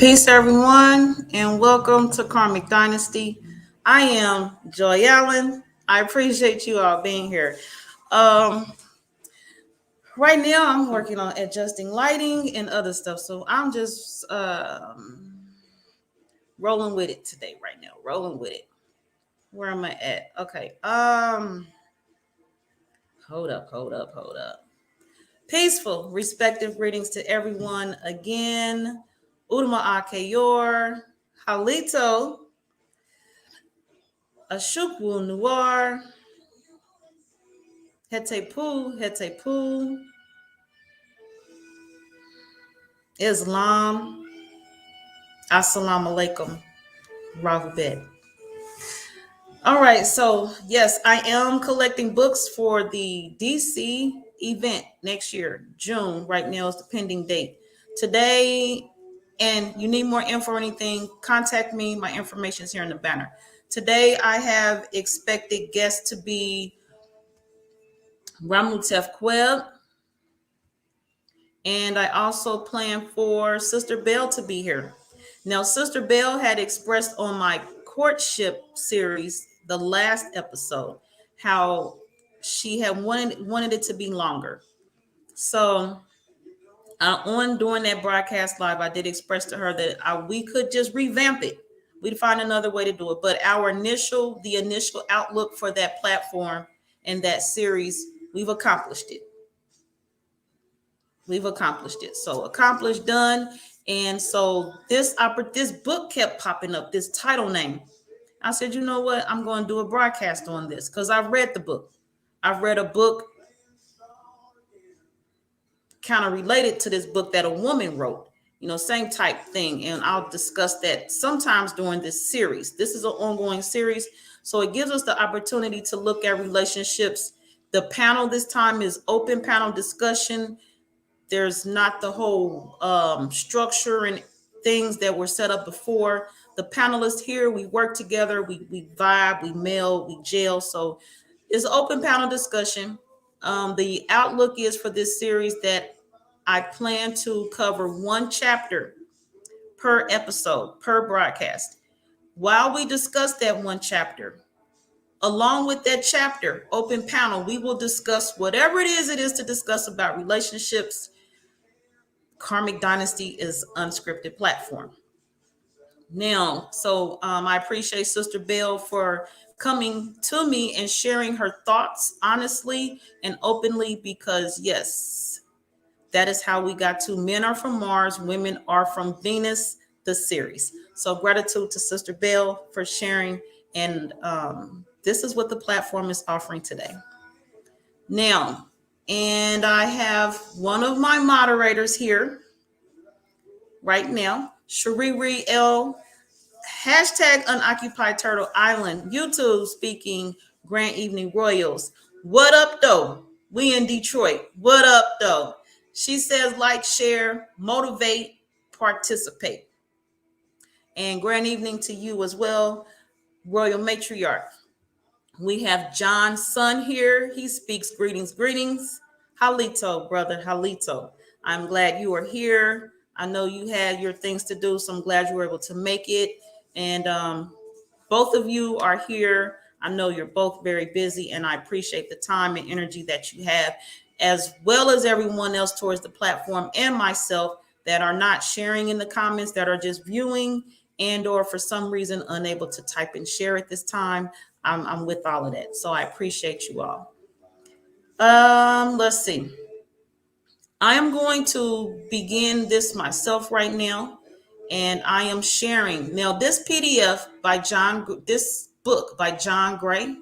Peace, everyone, and welcome to Karmic Dynasty. I am Joy Allen. I appreciate you all being here. Um, right now, I'm working on adjusting lighting and other stuff, so I'm just rolling with it today. Right now, rolling with it. Where am I at? Okay. Hold up. Peaceful, respective greetings to everyone again. Udama Akeyor, Halito, Ashukwu Noir, Hetepu, Islam, Assalamu alaikum, Rahubet. All right, so yes, I am collecting books for the DC event next year, June. Right now is the pending date. Today, and you need more info or anything, contact me. My information is here in the banner. Today, I have expected guests to be Ramutef Qeb, and I also plan for Sister Bell to be here. Now, Sister Bell had expressed on my courtship series, the last episode, how she had wanted it to be longer. So, on during that broadcast live, I did express to her that we could just revamp it. We'd find another way to do it. But the initial outlook for that platform and that series, we've accomplished it. So accomplished, done. And so this book kept popping up, this title name. I said, you know what? I'm going to do a broadcast on this because I've read the book. I've read a book kind of related to this book that a woman wrote, same type thing. And I'll discuss that sometimes during this series. This is an ongoing series. So it gives us the opportunity to look at relationships. The panel this time is open panel discussion. There's not the whole structure and things that were set up before. The panelists here, we work together, we vibe, we meld, we gel. So it's an open panel discussion. The outlook is for this series that I plan to cover one chapter per episode, per broadcast. While we discuss that one chapter, along with that chapter, open panel, we will discuss whatever it is to discuss about relationships. Karmic Dynasty is unscripted platform. Now, so I appreciate Sister Bell for coming to me and sharing her thoughts honestly and openly, because yes, that is how we got to Men Are From Mars, Women Are From Venus, the series. So gratitude to Sister Bell for sharing. And this is what the platform is offering today. Now, and I have one of my moderators here right now, Shariri L, hashtag Unoccupied Turtle Island, YouTube speaking, Grand Evening Royals. What up, though? We in Detroit. What up, though? She says like, share, motivate, participate. And grand evening to you as well, Royal Matriarch. We have John's son here. He speaks greetings. Halito, brother, Halito. I'm glad you are here. I know you had your things to do, so I'm glad you were able to make it. And both of you are here. I know you're both very busy, and I appreciate the time and energy that you have, as well as everyone else towards the platform and myself that are not sharing in the comments, that are just viewing and or for some reason unable to type and share at this time. I'm with all of that. So I appreciate you all. Let's see. I am going to begin this myself right now, and I am sharing now this PDF by this book by John Gray,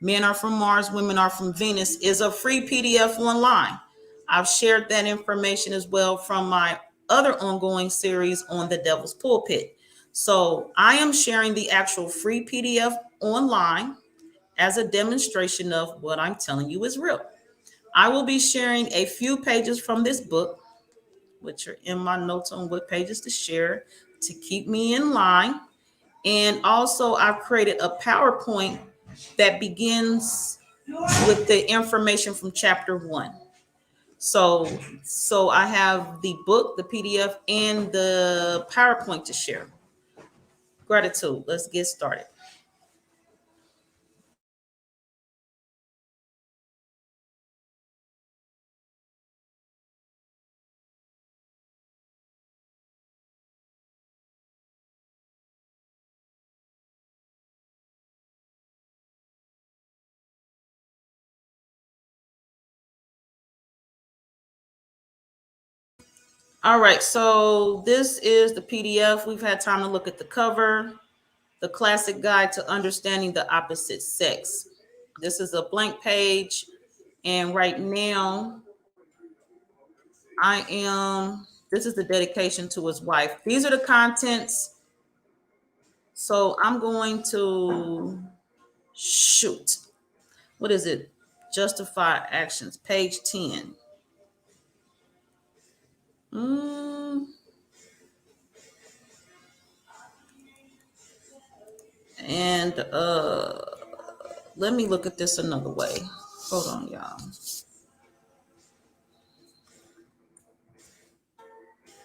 Men Are From Mars, Women Are From Venus, is a free PDF online. I've shared that information as well from my other ongoing series on the Devil's Pulpit. So I am sharing the actual free PDF online as a demonstration of what I'm telling you is real. I will be sharing a few pages from this book, which are in my notes on what pages to share to keep me in line. And also I've created a PowerPoint that begins with the information from chapter 1. So I have the book, the PDF, and the PowerPoint to share. Gratitude. Let's get started. All right, so this is the PDF. We've had time to look at the cover, the classic guide to understanding the opposite sex. This is a blank page, and right now this is the dedication to his wife. These are the contents. So I'm going to shoot. What is it? Justify actions, page 10. And let me look at this another way. Hold on, y'all.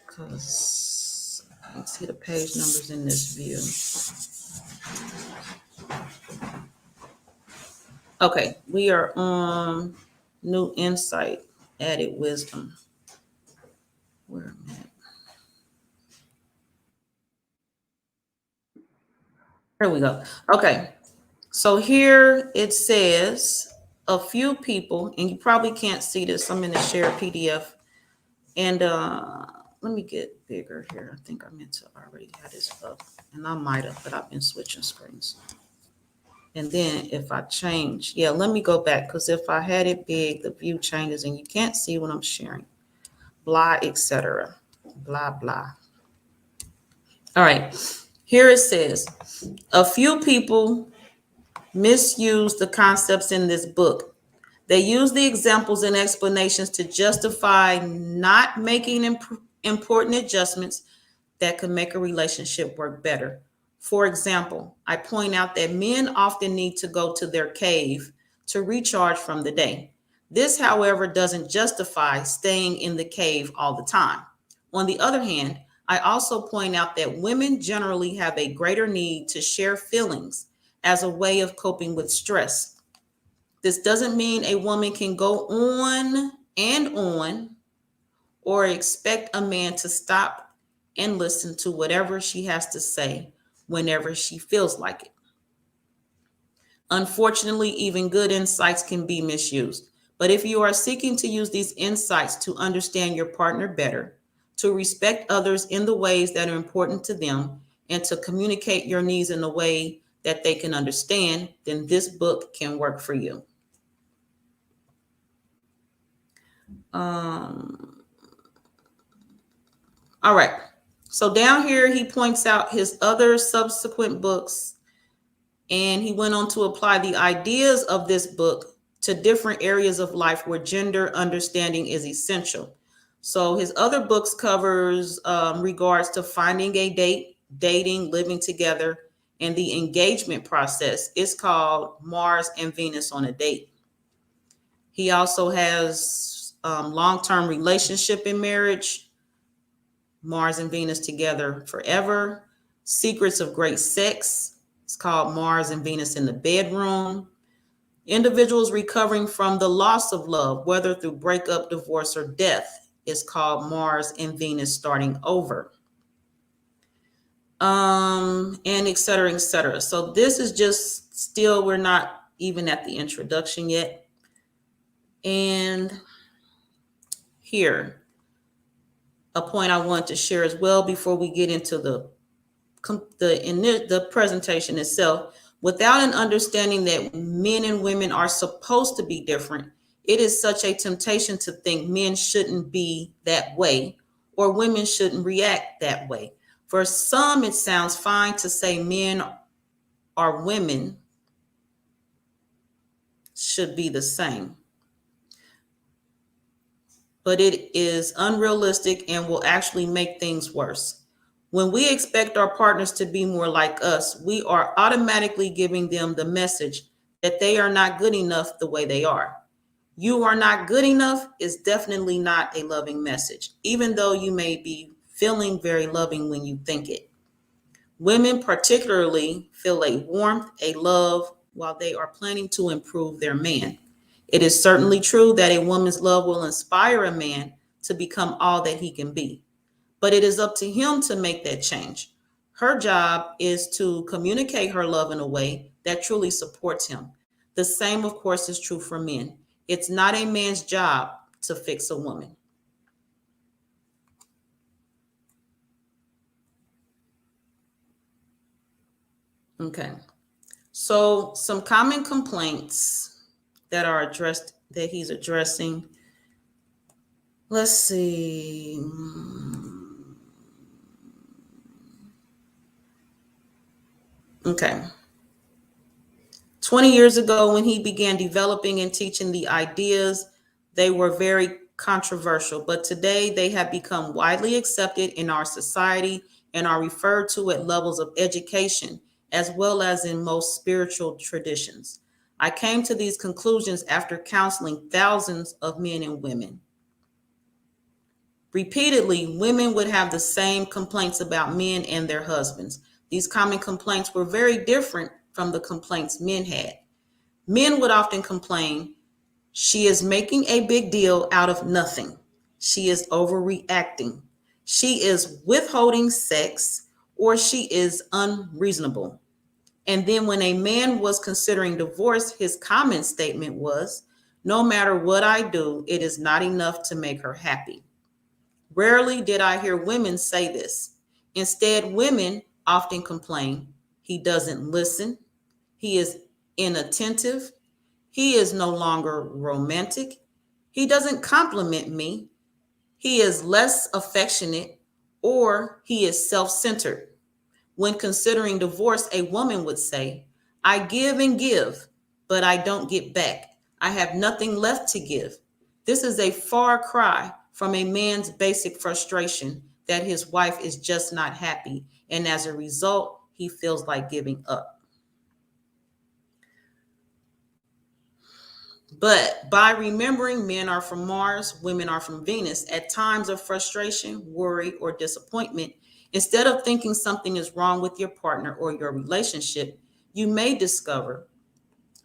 Because I can see the page numbers in this view. Okay, we are on new insight, added wisdom. Where am I? Here we go. Okay, so here it says a few people, and you probably can't see this. I'm in the share PDF. And let me get bigger here. I think I meant to already have this up. And I might have, but I've been switching screens. And then if I change, yeah, let me go back, because if I had it big, the view changes and you can't see what I'm sharing. Blah, etc. Blah, blah. All right. Here it says, a few people misuse the concepts in this book. They use the examples and explanations to justify not making important adjustments that could make a relationship work better. For example, I point out that men often need to go to their cave to recharge from the day. This, however, doesn't justify staying in the cave all the time. On the other hand, I also point out that women generally have a greater need to share feelings as a way of coping with stress. This doesn't mean a woman can go on and on or expect a man to stop and listen to whatever she has to say whenever she feels like it. Unfortunately, even good insights can be misused. But if you are seeking to use these insights to understand your partner better, to respect others in the ways that are important to them, and to communicate your needs in a way that they can understand, then this book can work for you. All right. So down here, he points out his other subsequent books, and he went on to apply the ideas of this book to different areas of life where gender understanding is essential. So his other books covers regards to finding a date, dating, living together, and the engagement process. It's called Mars and Venus on a Date. He also has long-term relationship and marriage, Mars and Venus together forever. Secrets of great sex. It's called Mars and Venus in the bedroom. Individuals recovering from the loss of love, whether through breakup, divorce, or death, is called Mars and Venus starting over. And et cetera, et cetera. So this is just still, we're not even at the introduction yet. And here, a point I want to share as well before we get into the presentation itself. Without an understanding that men and women are supposed to be different, it is such a temptation to think men shouldn't be that way or women shouldn't react that way. For some, it sounds fine to say men or women should be the same, but it is unrealistic and will actually make things worse. When we expect our partners to be more like us, we are automatically giving them the message that they are not good enough the way they are. You are not good enough is definitely not a loving message, even though you may be feeling very loving when you think it. Women particularly feel a warmth, a love, while they are planning to improve their man. It is certainly true that a woman's love will inspire a man to become all that he can be, but it is up to him to make that change. Her job is to communicate her love in a way that truly supports him. The same, of course, is true for men. It's not a man's job to fix a woman. Okay. So, some common complaints that are addressed, that he's addressing. Let's see. Okay. 20 years ago, when he began developing and teaching the ideas, they were very controversial, but today they have become widely accepted in our society and are referred to at levels of education, as well as in most spiritual traditions. I came to these conclusions after counseling thousands of men and women. Repeatedly, women would have the same complaints about men and their husbands. These common complaints were very different from the complaints men had. Men would often complain, she is making a big deal out of nothing. She is overreacting. She is withholding sex, or she is unreasonable. And then when a man was considering divorce, his common statement was, no matter what I do, it is not enough to make her happy. Rarely did I hear women say this. Instead, women often complain, he doesn't listen, he is inattentive, he is no longer romantic, he doesn't compliment me, he is less affectionate, or he is self-centered. When considering divorce, a woman would say, I give and give, but I don't get back. I have nothing left to give. This is a far cry from a man's basic frustration that his wife is just not happy, and as a result, he feels like giving up. But by remembering men are from Mars, women are from Venus, at times of frustration, worry, or disappointment, instead of thinking something is wrong with your partner or your relationship, you may discover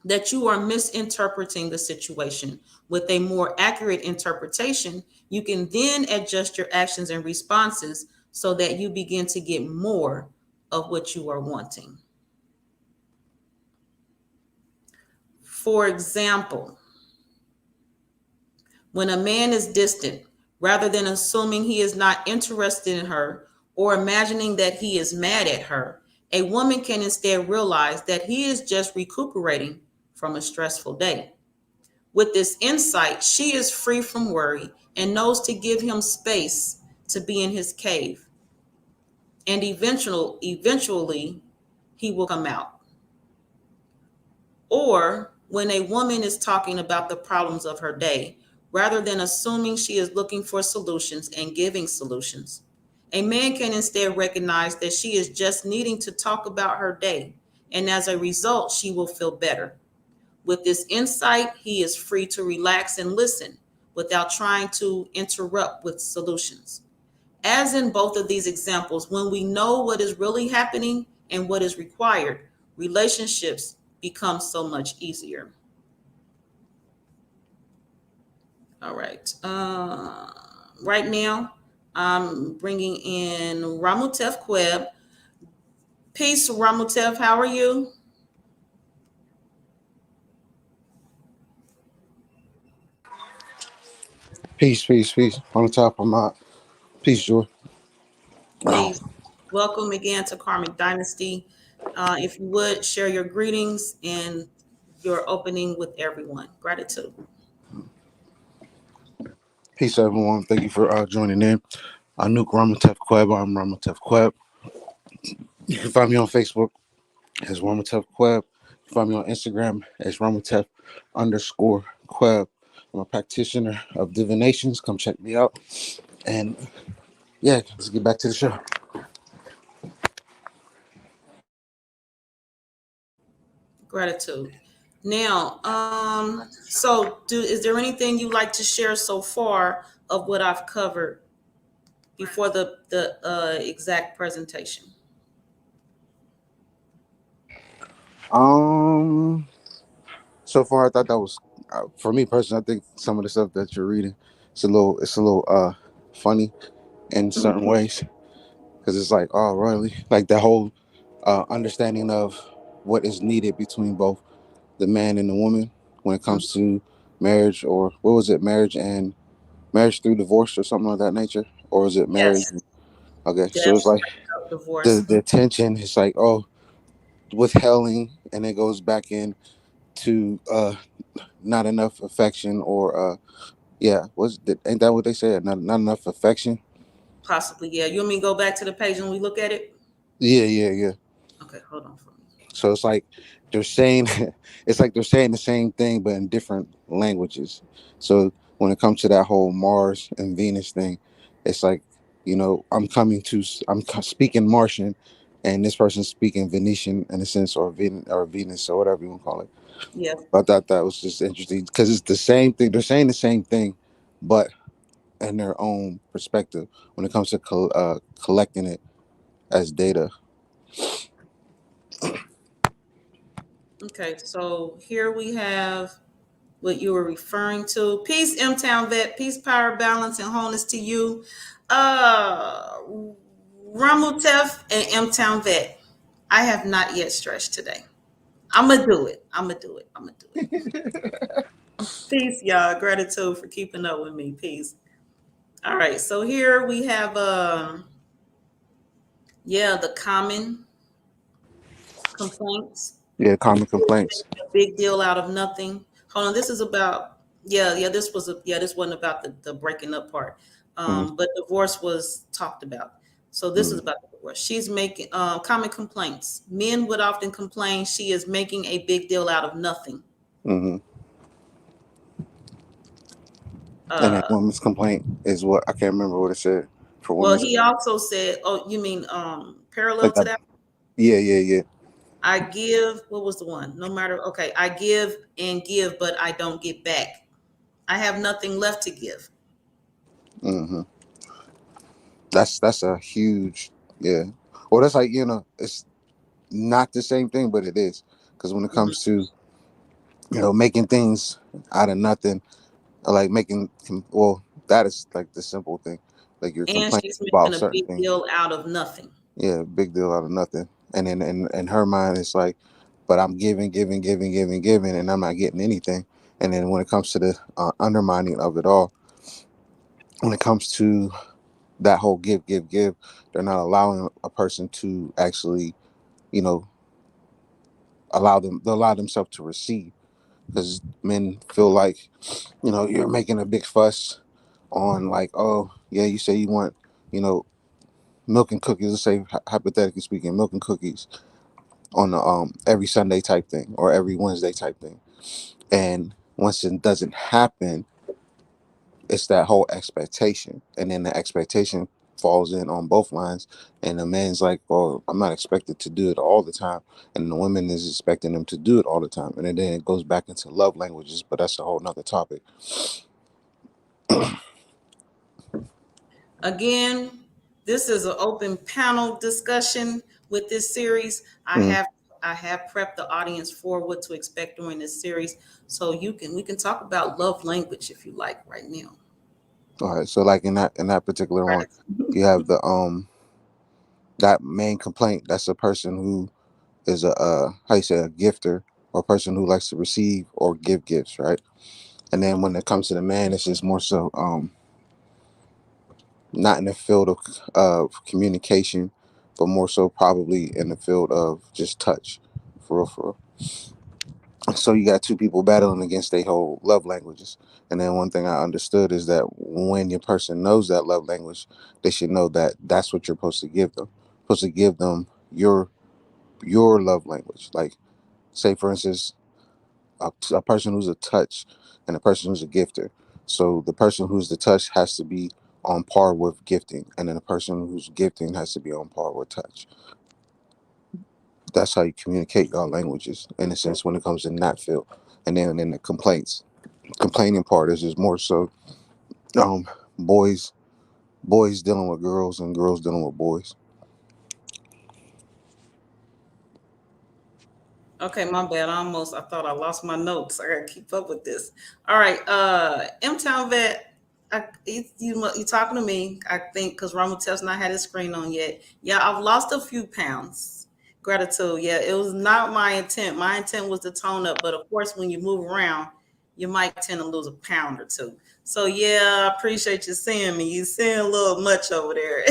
that you are misinterpreting the situation. With a more accurate interpretation, you can then adjust your actions and responses so that you begin to get more of what you are wanting. For example, when a man is distant, rather than assuming he is not interested in her or imagining that he is mad at her, a woman can instead realize that he is just recuperating from a stressful day. With this insight, she is free from worry and knows to give him space to be in his cave. And eventually, he will come out. Or when a woman is talking about the problems of her day, rather than assuming she is looking for solutions and giving solutions, a man can instead recognize that she is just needing to talk about her day. And as a result, she will feel better. With this insight, he is free to relax and listen without trying to interrupt with solutions. As in both of these examples, when we know what is really happening and what is required, relationships become so much easier. All right. Right now, I'm bringing in Ramutef Qeb. Peace, Ramutef. How are you? Peace, peace, peace. On the top of my peace, Joy. Oh, Peace. Welcome again to Karmic Dynasty. If you would share your greetings and your opening with everyone. Gratitude. peace, everyone. Thank you for joining in. Nuke Ramutef Qeb. I'm Ramutef Qeb. You can find me on Facebook as Ramutef Qeb. You can find me on Instagram as Ramutef_Qeb. I'm a practitioner of divinations. Come check me out. And yeah, let's get back to the show. Gratitude. Now, so is there anything you like to share so far of what I've covered before the exact presentation? Um, so far I thought that was for me personally. I think some of the stuff that you're reading, it's a little funny in certain ways because it's like, oh, really? Like the whole understanding of what is needed between both the man and the woman when it Mhm. comes to marriage, or what was it, marriage through divorce or something of that nature, or is it marriage? Yes, Okay, so it's that's like the divorce. the tension is like, oh, withholding, and it goes back in to not enough affection, or yeah, ain't that what they said? Not enough affection. Possibly, yeah. You want me to go back to the page and we look at it? Yeah, yeah, yeah. Okay, hold on for me. So it's like they're saying it's like they're saying the same thing but in different languages. So when it comes to that whole Mars and Venus thing, it's like, speaking Martian, and this person's speaking Venetian in a sense, or Venus, or whatever you want to call it. Yeah, I thought that was just interesting because it's the same thing. They're saying the same thing, but in their own perspective when it comes to collecting it as data. okay. So here we have what you were referring to. Peace, M Town Vet. Peace, power, balance, and wholeness to you. Uh, Ramutef and M Town Vet. I have not yet stretched today. I'm gonna do it. I'm gonna do it. I'm gonna do it. Peace, y'all. Gratitude for keeping up with me. Peace. All right. So here we have yeah, the common complaints. Yeah, common complaints. A big deal out of nothing. Hold on, this is about this wasn't about the breaking up part. Mm-hmm. But divorce was talked about. So this is about the divorce. She's making common complaints. Men would often complain she is making a big deal out of nothing. Mm-hmm. And that Uh woman's complaint is what I can't remember what it said for well, women's he also said, oh, you mean parallel like to that. that? Yeah, yeah, yeah. I give, what was the one? No matter, okay, I give and give, but I don't get back. I have nothing left to give. Mm-hmm. That's a huge, yeah. Well, that's like, it's not the same thing, but it is, because when it Mhm. comes to making things out of nothing, like well, that is like the simple thing, like you're And complaining she's about making a certain big things. deal out of nothing. Yeah, big deal out of nothing. And then in her mind, it's like, but I'm giving, giving, giving, giving, giving, and I'm not getting anything. And then when it comes to the undermining of it all, when it comes to that whole give, give, give, they're not allowing a person to actually, you know, allow themselves to receive. Because men feel like, you're making a big fuss on like, oh yeah, you say you want, you know, milk and cookies. Let's say hypothetically speaking, milk and cookies on the every Sunday type thing or every Wednesday type thing. And once it doesn't happen, it's that whole expectation. And then the expectation falls in on both lines. And the man's like, well, I'm not expected to do it all the time. And the woman is expecting them to do it all the time. And then it goes back into love languages, but that's a whole nother topic. Again, this is an open panel discussion with this series. I Mhm. have I have prepped the audience for what to expect during this series. So we can talk about love language if you like right now. All right. So like in that particular one, Right. you have the that main complaint. That's a person who is a how you say, a gifter, or a person who likes to receive or give gifts, right? And then when it comes to the man, it's just more so not in the field of communication, but more so probably in the field of just touch, for real, for real. So you got two people battling against their whole love languages. And then one thing I understood is that when your person knows that love language, they should know that that's what you're supposed to give them. Supposed to give them your love language. Like, say for instance, a person who's a touch and a person who's a gifter. So the person who's the touch has to be on par with gifting, and then the person who's gifting has to be on par with touch. That's how you communicate y'all languages in a sense when it comes in that field. And then in the complaining part is just more so um boys boys dealing with girls and girls dealing with boys. Okay, my bad. I thought I lost my notes. I gotta keep up with this. All right, M Town Vet. You talking to me? I think because Ramutef's not had his screen on yet. Yeah, I've lost a few pounds. Gratitude. Yeah, it was not my intent. My intent was to tone up, but of course, when you move around, you might tend to lose a pound or two. So yeah, I appreciate you seeing me. You seeing a little much over there.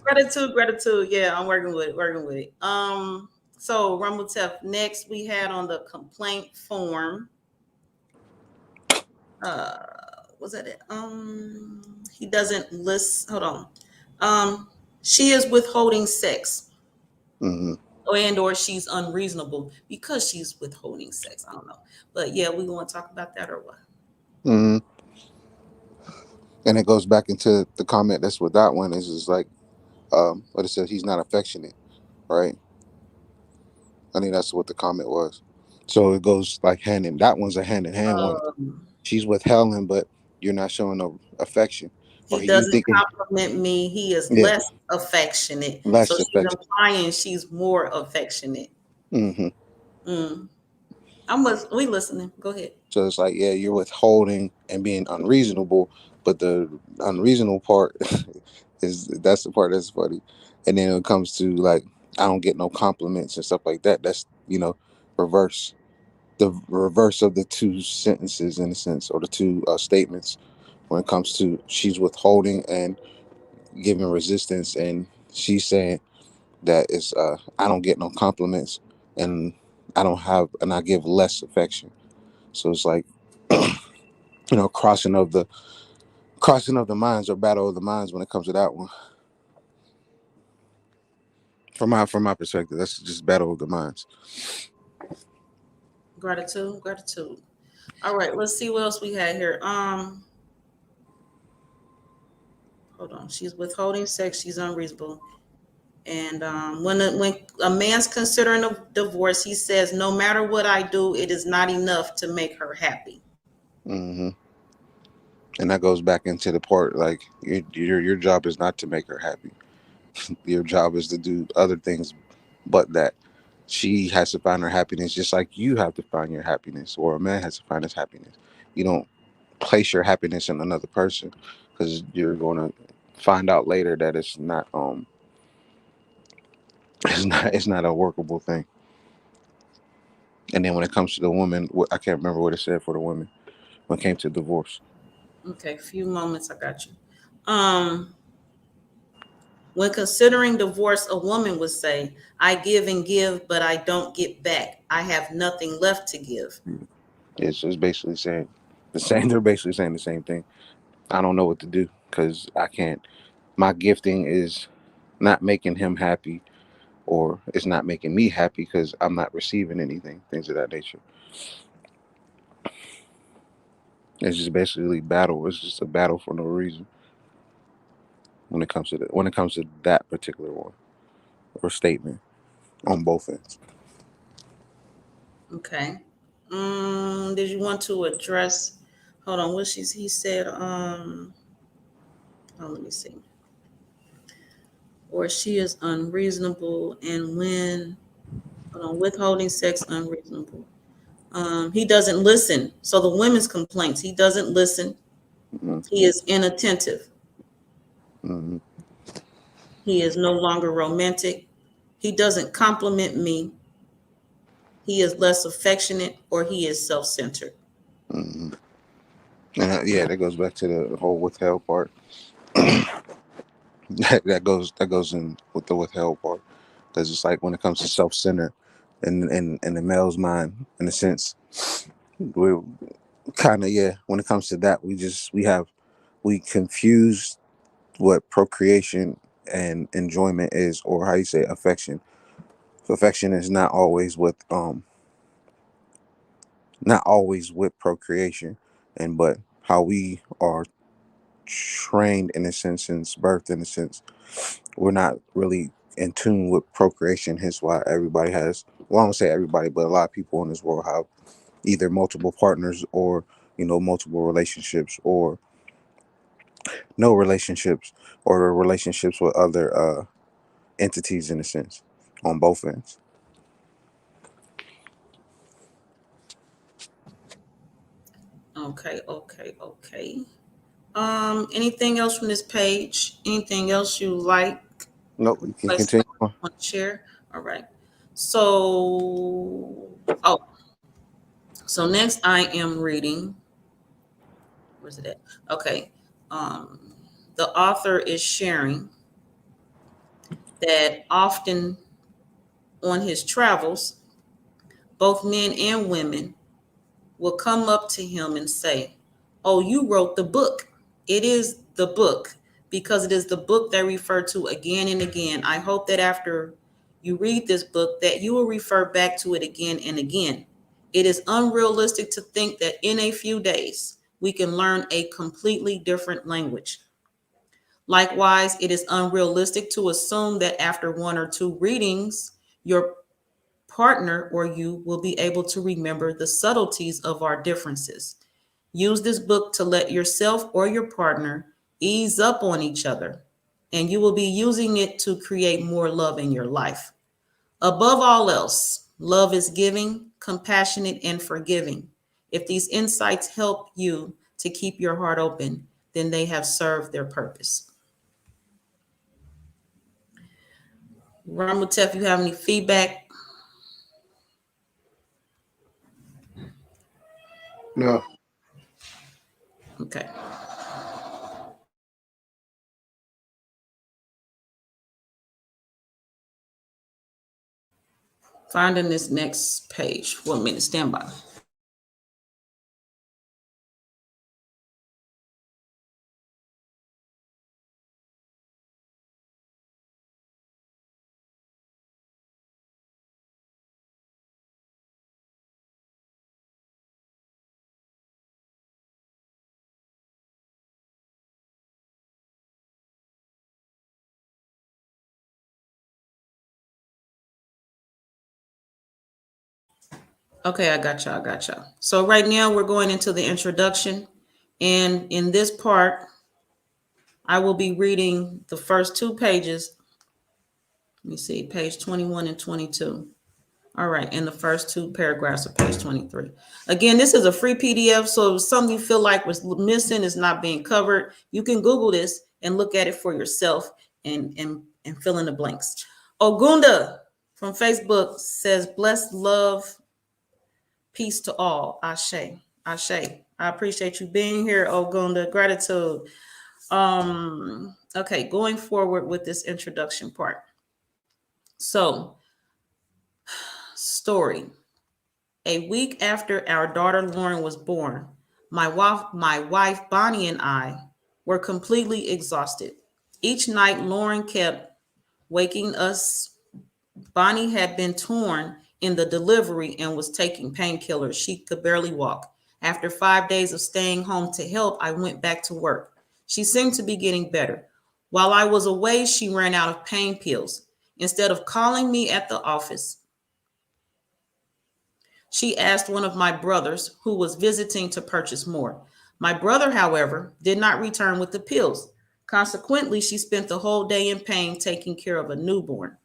Gratitude, gratitude. Yeah, I'm working with it, working with it. So Ramutef, next we had on the complaint form. Uh, was that it? He doesn't list. Hold on. She is withholding sex, Hmm. or she's unreasonable because she's withholding sex. I don't know, but yeah, we want to talk about that or what? Hmm. And it goes back into the comment that's with that one is just like what it says, he's not affectionate, right? I think that's what the comment was. So it goes like hand in that one's a hand in hand one. Um, She's withholding, but you're not showing no affection, or he you doesn't thinking, compliment me. He is yeah, less affectionate, so less she's affection. implying she's more affectionate. Hmm. Mm. We listening. Go ahead. So it's like, yeah, you're withholding and being unreasonable, but the unreasonable part is that's the part that's funny. And then when it comes to like, I don't get no compliments and stuff like that. That's reverse the reverse of the two sentences in a sense, or the two statements. When it comes to she's withholding and giving resistance, and she's saying that it's I don't get no compliments, and I give less affection. So it's like crossing of the minds, or battle of the minds when it comes to that one. From my perspective, that's just battle of the minds. Gratitude, gratitude. All right, let's see what else we had here. Hold on. She's withholding sex. She's unreasonable. And when a man's considering a divorce, he says, "No matter what I do, it is not enough to make her happy." Hmm. And that goes back into the part like your job is not to make her happy. Your job is to do other things, but that she has to find her happiness just like you have to find your happiness, or a man has to find his happiness. You don't place your happiness in another person, because you're going to find out later that it's not it's not a workable thing. And then when it comes to the woman, I can't remember what it said for the women when it came to divorce. Okay, few moments. I got you. Um, when considering divorce, a woman would say, "I give and give, but I don't get back. I have nothing left to give." It's basically saying the same. They're basically saying the same thing. I don't know what to do because I can't. My gifting is not making him happy, or it's not making me happy because I'm not receiving anything. Things of that nature. It's just basically battle. It's just a battle for no reason when it comes to that particular one or statement on both ends. Okay. Did you want to address? Hold on. He said? Oh, let me see. Or she is unreasonable, and when hold on, withholding sex unreasonable. He doesn't listen. So the women's complaints. He doesn't listen. Mm-hmm. He is inattentive. Mm-hmm. He is no longer romantic. He doesn't compliment me. He is less affectionate, or he is self-centered. Mm-hmm. And yeah, that goes back to the whole withheld part. that goes in with the withheld part, because it's like when it comes to self-centered in the male's mind, in a sense, we kind of, yeah, when it comes to that, we confuse what procreation and enjoyment is, or how you say affection. So affection is not always with procreation, and but how we are trained in a sense since birth, in a sense we're not really in tune with procreation. Hence why everybody has, well, I don't say everybody, but a lot of people in this world have either multiple partners or, multiple relationships, or no relationships, or relationships with other entities, in a sense, on both ends. Okay, okay, okay. Anything else from this page? Anything else you like? Nope, you can Place continue on. want to share? All right. So, oh, so next I am reading. Where's it at? Okay. Um, the author is sharing that often on his travels, both men and women will come up to him and say, "Oh, you wrote the book." It is the book because it is the book they refer to again and again. I hope that after you read this book that you will refer back to it again and again. It is unrealistic to think that in a few days we can learn a completely different language. Likewise, it is unrealistic to assume that after one or two readings, your partner or you will be able to remember the subtleties of our differences. Use this book to let yourself or your partner ease up on each other, and you will be using it to create more love in your life. Above all else, love is giving, compassionate, and forgiving. If these insights help you to keep your heart open, then they have served their purpose. Ramutef, you have any feedback? No. Okay. Finding this next page. 1 minute, stand by. Okay, I got y'all. I got y'all. So right now we're going into the introduction. And in this part, I will be reading the first two pages. Let me see, page 21 and 22. All right, and the first two paragraphs of page 23. Again, this is a free PDF, so if something you feel like was missing is not being covered, you can Google this and look at it for yourself and fill in the blanks. Ogunda from Facebook says, "Bless, love, peace to all. Ashe. Ashe. I appreciate you being here, Ogunda. Gratitude." Okay, going forward with this introduction part. So, story. A week after our daughter Lauren was born, my wife Bonnie and I were completely exhausted. Each night Lauren kept waking us. Bonnie had been torn in the delivery and was taking painkillers. She could barely walk. After 5 days of staying home to help, I went back to work. She seemed to be getting better. While I was away, she ran out of pain pills. Instead of calling me at the office, she asked one of my brothers who was visiting to purchase more. My brother, however, did not return with the pills. Consequently, she spent the whole day in pain taking care of a newborn.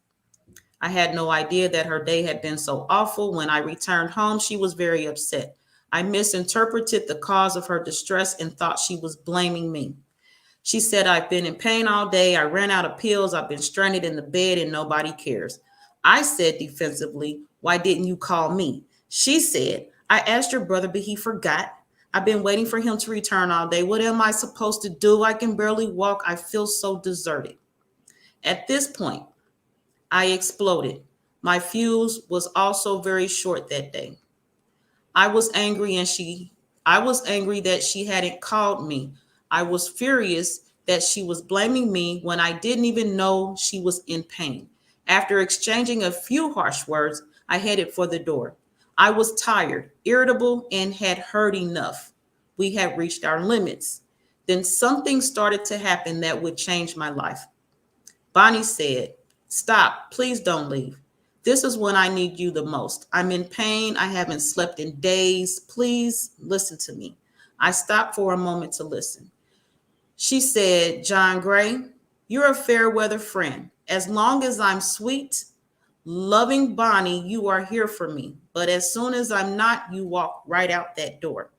I had no idea that her day had been so awful. When I returned home, she was very upset. I misinterpreted the cause of her distress and thought she was blaming me. She said, "I've been in pain all day. I ran out of pills. I've been stranded in the bed and nobody cares." I said defensively, "Why didn't you call me?" She said, "I asked your brother, but he forgot. I've been waiting for him to return all day. What am I supposed to do? I can barely walk. I feel so deserted." At this point, I exploded. My fuse was also very short that day. I was angry and she I was angry that she hadn't called me. I was furious that she was blaming me when I didn't even know she was in pain. After exchanging a few harsh words, I headed for the door. I was tired, irritable, and had heard enough. We had reached our limits. Then something started to happen that would change my life. Bonnie said, Stop. Please don't leave. This is when I need you the most. I'm in pain. I haven't slept in days. Please listen to me. I stopped for a moment to listen. She said, John Gray, you're a fair weather friend. As long as I'm sweet, loving Bonnie, you are here for me. But as soon as I'm not, you walk right out that door.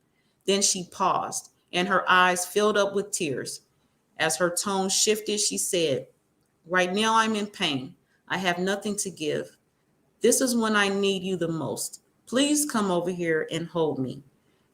Then she paused, and her eyes filled up with tears. As her tone shifted, she said, right now I'm in pain. I have nothing to give. This is when I need you the most. Please come over here and hold me.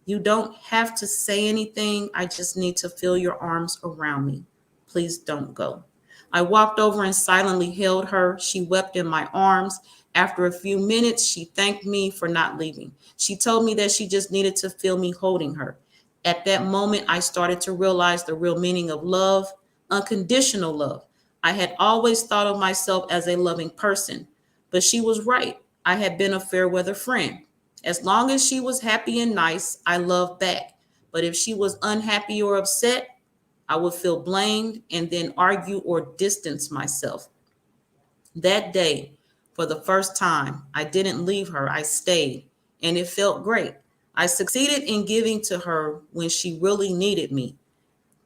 You don't have to say anything. I just need to feel your arms around me. Please don't go. I walked over and silently held her. She wept in my arms. After a few minutes, she thanked me for not leaving. She told me that she just needed to feel me holding her. At that moment, I started to realize the real meaning of love, unconditional love. I had always thought of myself as a loving person, but she was right. I had been a fair weather friend. As long as she was happy and nice, I loved back. But if she was unhappy or upset, I would feel blamed and then argue or distance myself. That day, for the first time, I didn't leave her, I stayed, and it felt great. I succeeded in giving to her when she really needed me.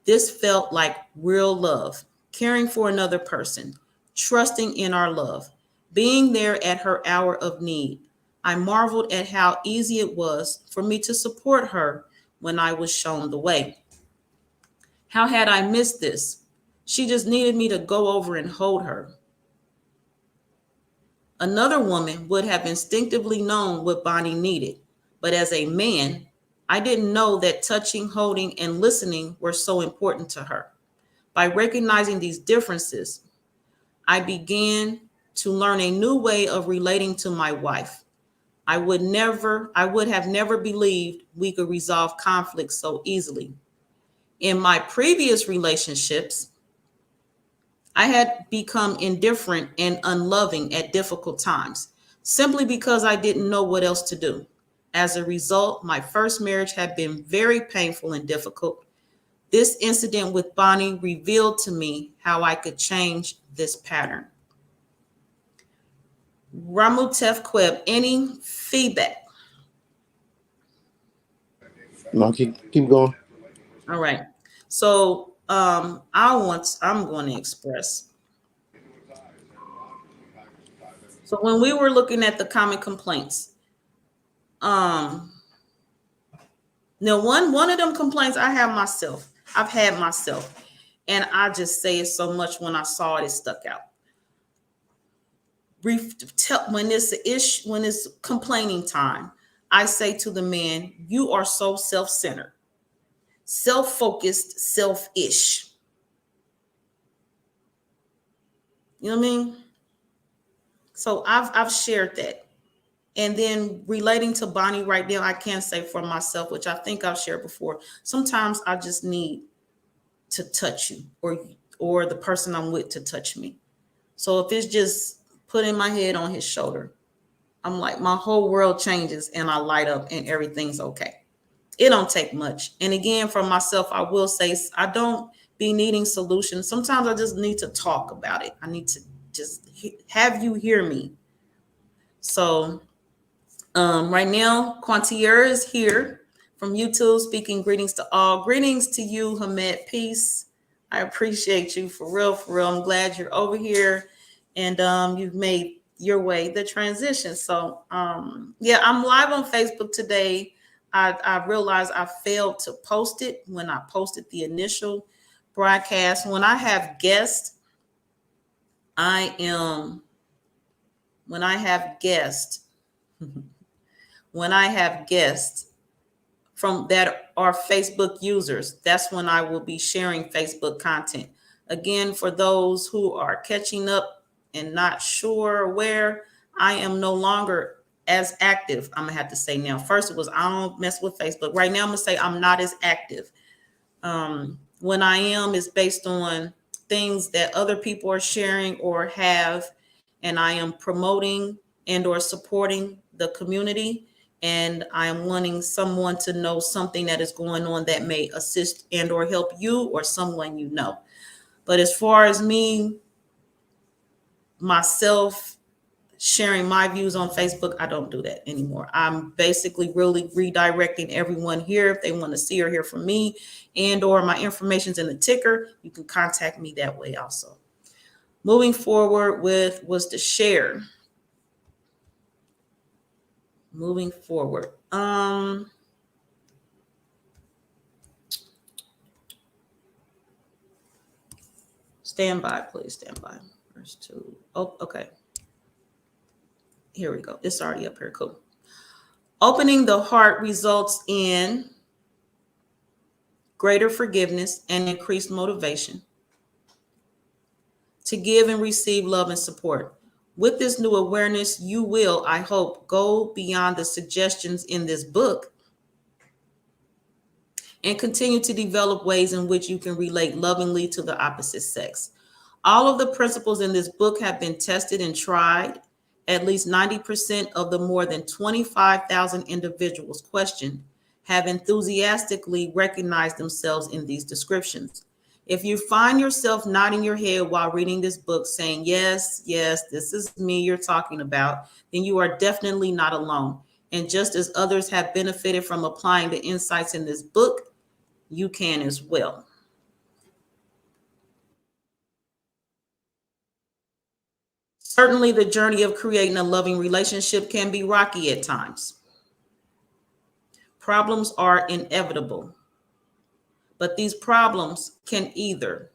This felt like real love, caring for another person, trusting in our love, being there at her hour of need. I marveled at how easy it was for me to support her when I was shown the way. How had I missed this? She just needed me to go over and hold her. Another woman would have instinctively known what Bonnie needed, but as a man, I didn't know that touching, holding, and listening were so important to her. By recognizing these differences, I began to learn a new way of relating to my wife. I would have never believed we could resolve conflict so easily. In my previous relationships, I had become indifferent and unloving at difficult times simply because I didn't know what else to do. As a result, my first marriage had been very painful and difficult. This incident with Bonnie revealed to me how I could change this pattern. Ramutef Qeb, any feedback? No, keep going. All right. So I'm going to express. So when we were looking at the common complaints, um, now one of them complaints I've had myself, and I just say it so much when I saw it, it stuck out. When it's complaining time, I say to the man, you are so self-centered, self-focused, selfish. You know what I mean? So I've shared that. And then relating to Bonnie right now, I can say for myself, which I think I've shared before, sometimes I just need to touch you or the person I'm with to touch me. So if it's just putting my head on his shoulder, I'm like, my whole world changes and I light up and everything's okay. It don't take much. And again, for myself, I will say I don't be needing solutions. Sometimes I just need to talk about it. I need to just have you hear me. So right now, Quantier is here from YouTube speaking greetings to all. Greetings to you, Hamed. Peace. I appreciate you for real, for real. I'm glad you're over here and you've made your way the transition. So yeah, I'm live on Facebook today. I realized I failed to post it when I posted the initial broadcast. When I have guests, when I have guests, when I have guests from that are Facebook users, that's when I will be sharing Facebook content. Again, for those who are catching up and not sure where, I am no longer as active. I'm gonna have to say now. First it was I don't mess with Facebook. Right now I'm gonna say I'm not as active. When I am is based on things that other people are sharing or have, and I am promoting and or supporting the community, and I am wanting someone to know something that is going on that may assist and or help you or someone you know. But as far as me myself sharing my views on Facebook, I don't do that anymore. I'm basically really redirecting everyone here. If they want to see or hear from me and or my information's in the ticker, you can contact me that way also. Moving forward with was the share. Moving forward. Stand by, please. Stand by. Verse 2. Oh, okay. Here we go. It's already up here. Cool. Opening the heart results in greater forgiveness and increased motivation to give and receive love and support. With this new awareness, you will, I hope, go beyond the suggestions in this book and continue to develop ways in which you can relate lovingly to the opposite sex. All of the principles in this book have been tested and tried. At least 90% of the more than 25,000 individuals questioned have enthusiastically recognized themselves in these descriptions. If you find yourself nodding your head while reading this book saying, yes, this is me you're talking about, then you are definitely not alone. And just as others have benefited from applying the insights in this book, you can as well. Certainly, the journey of creating a loving relationship can be rocky at times. Problems are inevitable, but these problems can either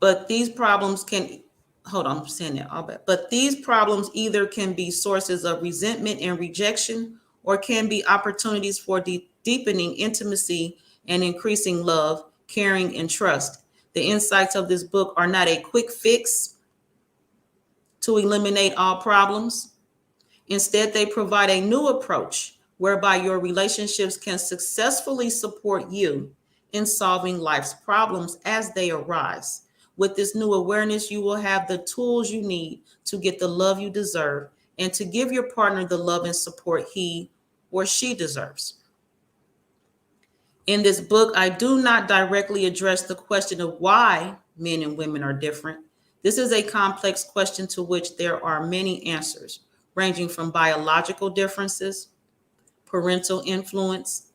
hold on, I'm saying that all bad. But these problems either can be sources of resentment and rejection, or can be opportunities for deepening intimacy and increasing love, caring, and trust. The insights of this book are not a quick fix to eliminate all problems. Instead, they provide a new approach whereby your relationships can successfully support you in solving life's problems as they arise. With this new awareness, you will have the tools you need to get the love you deserve and to give your partner the love and support he or she deserves. In this book, I do not directly address the question of why men and women are different. This is a complex question to which there are many answers, ranging from biological differences, parental influence,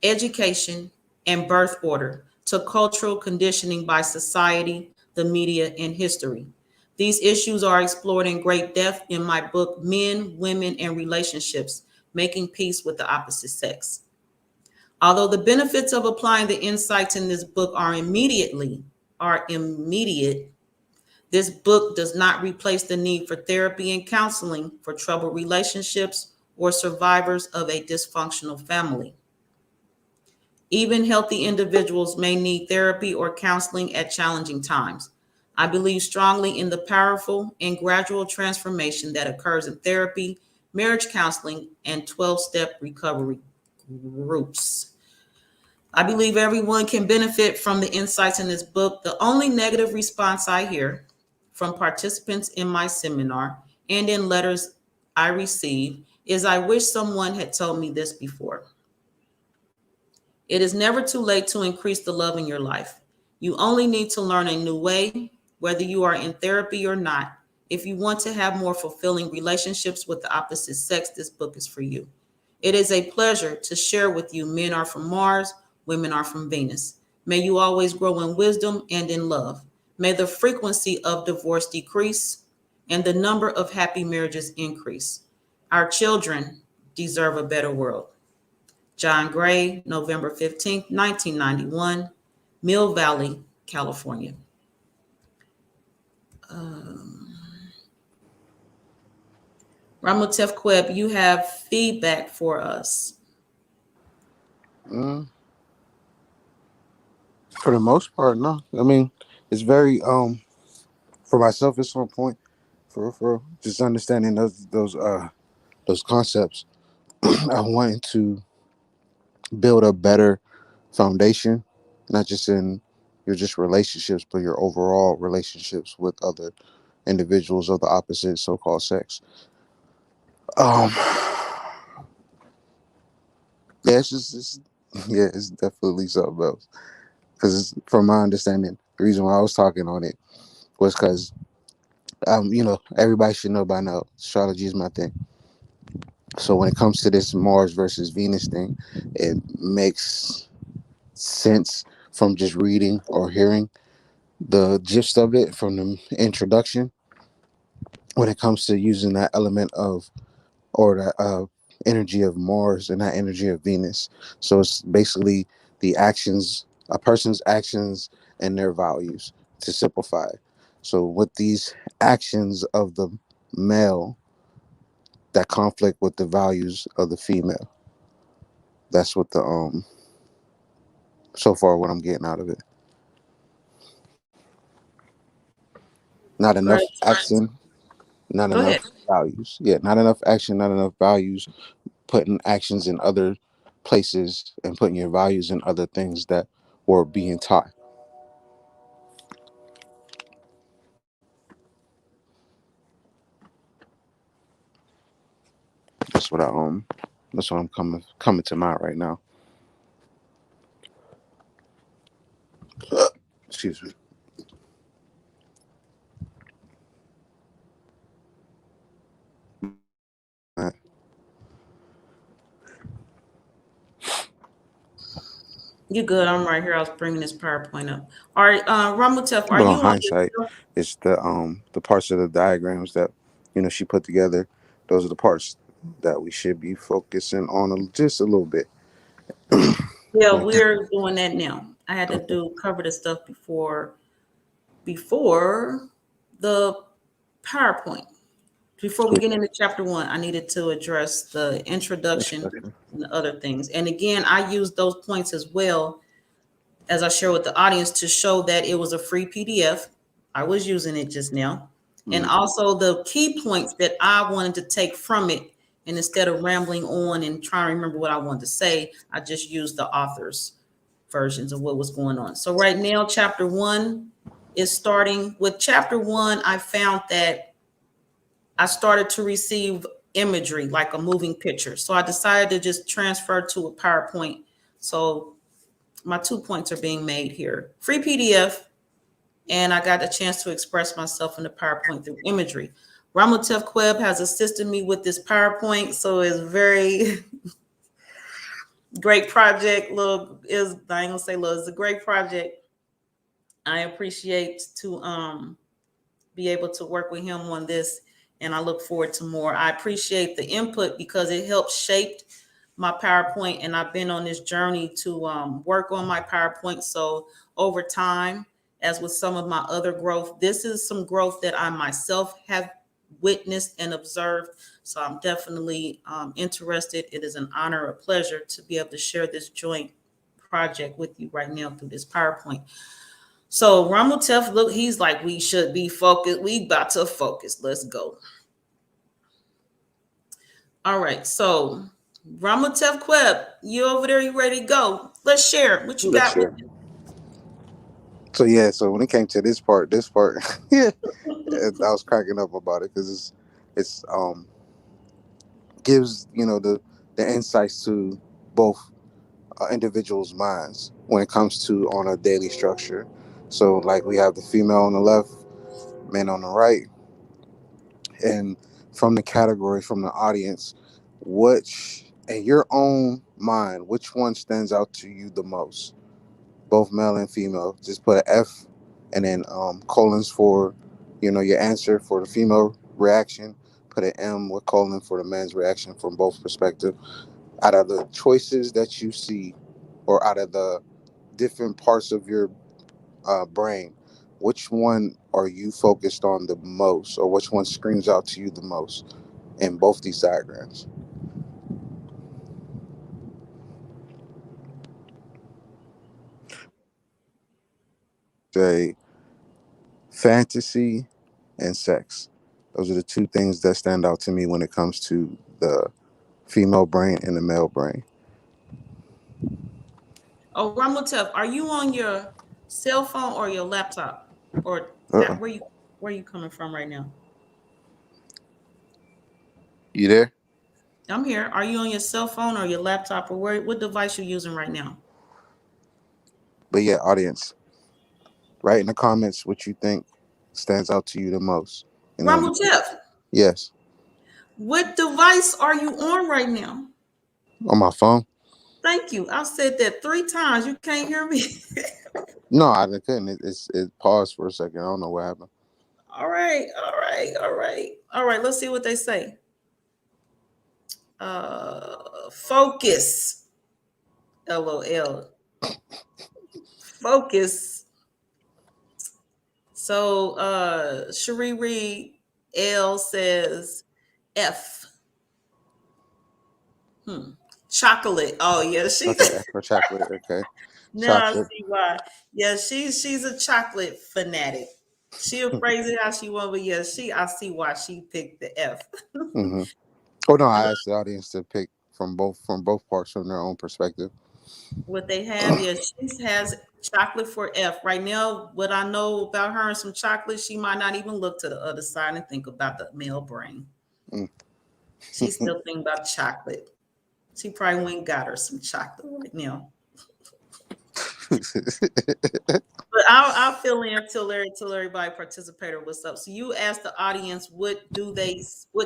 education, and birth order, to cultural conditioning by society, the media, and history. These issues are explored in great depth in my book, Men, Women, and Relationships, Making Peace with the Opposite Sex. Although the benefits of applying the insights in this book are immediate, this book does not replace the need for therapy and counseling for troubled relationships or survivors of a dysfunctional family. Even healthy individuals may need therapy or counseling at challenging times. I believe strongly in the powerful and gradual transformation that occurs in therapy, marriage counseling, and 12-step recovery groups. I believe everyone can benefit from the insights in this book. The only negative response I hear from participants in my seminar and in letters I receive is, I wish someone had told me this before. It is never too late to increase the love in your life. You only need to learn a new way, whether you are in therapy or not. If you want to have more fulfilling relationships with the opposite sex, this book is for you. It is a pleasure to share with you. Men are from Mars, women are from Venus. May you always grow in wisdom and in love. May the frequency of divorce decrease and the number of happy marriages increase. Our children deserve a better world. John Gray, November 15th, 1991, Mill Valley, California. Ramutef Qeb, you have feedback for us. For the most part, no. I mean, it's very for myself, it's on point for just understanding those concepts. I wanted to build a better foundation, not just in your just relationships, but your overall relationships with other individuals of the opposite so-called sex. Yeah, it's definitely something else. Because from my understanding, The reason why I was talking on it was because everybody should know by now, astrology is my thing. So when it comes to this Mars versus Venus thing, it makes sense from just reading or hearing the gist of it from the introduction. When it comes to using that element of or that energy of Mars and that energy of Venus, so it's basically the actions, a person's actions and their values, to simplify. So with these actions of the male that conflict with the values of the female, that's what the so far what I'm getting out of it. Not enough Right. action, not Go enough ahead. values. Yeah, not enough action, not enough values. Putting actions in other places and putting your values in other things that were being taught. That's what I that's what I'm coming to mind right now. Excuse me. You good? I'm right here. I was bringing this PowerPoint up. All right, Ramutef, are But on you on hindsight, your? it's the parts of the diagrams that she put together. Those are the parts that we should be focusing on just a little bit. Yeah, When it we're doing that now. I had to Okay. do cover the stuff before the PowerPoint. Before we Cool. get into chapter one, I needed to address the introduction Introduction. and the other things. And again, I used those points as well as I share with the audience to show that it was a free PDF. I was using it just now. And Mm. also the key points that I wanted to take from it. And instead of rambling on and trying to remember what I wanted to say, I just used the author's versions of what was going on. So right now, chapter one is starting. With chapter one, I found that I started to receive imagery like a moving picture. So I decided to just transfer to a PowerPoint. So my 2 points are being made here. Free PDF, and I got a chance to express myself in the PowerPoint through imagery. Ramutef Qeb has assisted me with this PowerPoint, so it's very great project. Look, is I ain't gonna say look, it's a great project. I appreciate to be able to work with him on this, and I look forward to more. I appreciate the input because it helps shape my PowerPoint, and I've been on this journey to work on my PowerPoint. So over time, as with some of my other growth, this is some growth that I myself have witnessed and observed. So I'm definitely interested. It is an honor, a pleasure to be able to share this joint project with you right now through this PowerPoint. So Ramutef, look, he's like, we should be focused. We about to focus. Let's go. All right. So Ramutef Qeb, you over there? You ready to go? Let's share what you Let's got with share. So yeah, so when it came to this part, yeah, I was cracking up about it because it's gives the insights to both individuals' minds when it comes to on a daily structure. So like we have the female on the left, men on the right, and from the category from the audience, which in your own mind, which one stands out to you the most? Both male and female. Just put an F and then colons for your answer for the female reaction. Put an M with colon for the man's reaction from both perspectives. Out of the choices that you see, or out of the different parts of your brain, which one are you focused on the most, or which one screams out to you the most in both these diagrams? Say fantasy and sex. Those are the two things that stand out to me when it comes to the female brain and the male brain. Oh, Ramutef, are you on your cell phone or your laptop? Or Uh-uh. where you coming from right now? You there? I'm here. Are you on your cell phone or your laptop or what device you using right now? But yeah, audience. Write in the comments what you think stands out to you the most. And then, Ramutef, yes, what device are you on right now? on my phone. Thank you. I've said that 3 times. You can't hear me. No, I couldn't. It paused for a second. I don't know what happened. All right. All right. All right. All right. Let's see what they say. Focus. LOL. Focus. So Cherie Reed L says F. Chocolate. Oh yeah, she's Okay, for chocolate. Okay, now I chocolate. see why. Yeah, she's a chocolate fanatic. She'll phrase it how she want, but yeah, I see why she picked the F. Mm-hmm. Oh no, I asked the audience to pick from both parts from their own perspective. What they have, yeah, she has chocolate for F. Right now, what I know about her and some chocolate, she might not even look to the other side and think about the male brain. Mm. She's still thinking about chocolate. She probably went and got her some chocolate right now. But I'll fill in till everybody participated. What's up? So you asked the audience what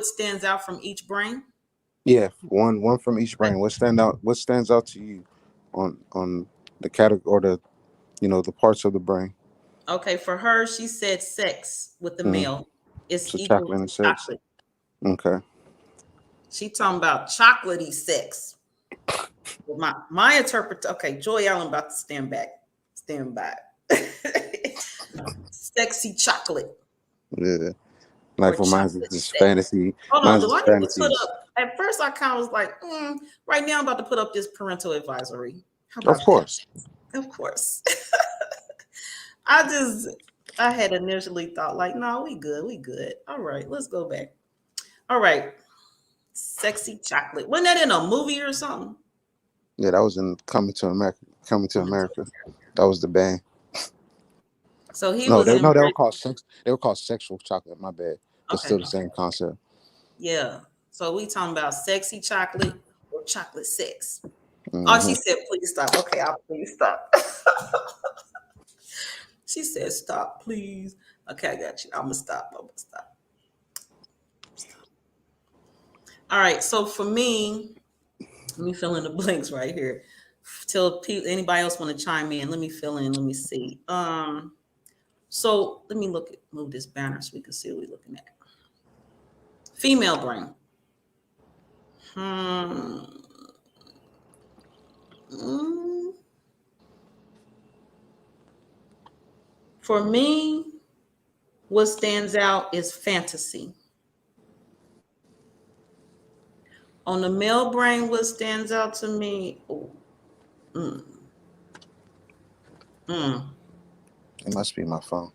stands out from each brain? Yeah, one from each Okay. brain. What stands out to you on the category or the parts of the brain? Okay, for her, she said sex with the Mm. male is So equal chocolate to and sex. chocolate. Okay. She talking about chocolatey sex. Well, my interpret. Okay, Joy Allen about to stand back. Stand back. Sexy chocolate Yeah. or Like for mine, it's chocolate just sex. fantasy. Hold on, Mine's do I just need to put fantasies. up? At first, I kind of was like, right now I'm about to put up this parental advisory. How Of about that? course. Of course. I had initially thought like, no, we good, we good. All right, let's go back. All right, sexy chocolate. Wasn't that in a movie or something? Yeah, that was in Coming to America. Coming to Coming to America. America. That was the band. So he No, was they in. no, they were called sex. They were called sexual chocolate. My bad, but Okay, still the same concept. yeah. So we talking about sexy chocolate or chocolate sex. Oh, Hmm. she said, please stop. Okay, I'll please stop. She said, stop, please. Okay, I got you. I'm gonna stop. I'm gonna stop. Stop. All right. So for me, let me fill in the blanks right here. Till anybody else want to chime in, let me fill in. Let me see. So let me move this banner so we can see what we're looking at. Female brain. Hmm. Mm. For me, what stands out is fantasy. On the male brain, what stands out to me? Oh, mm, mm. It must be my phone.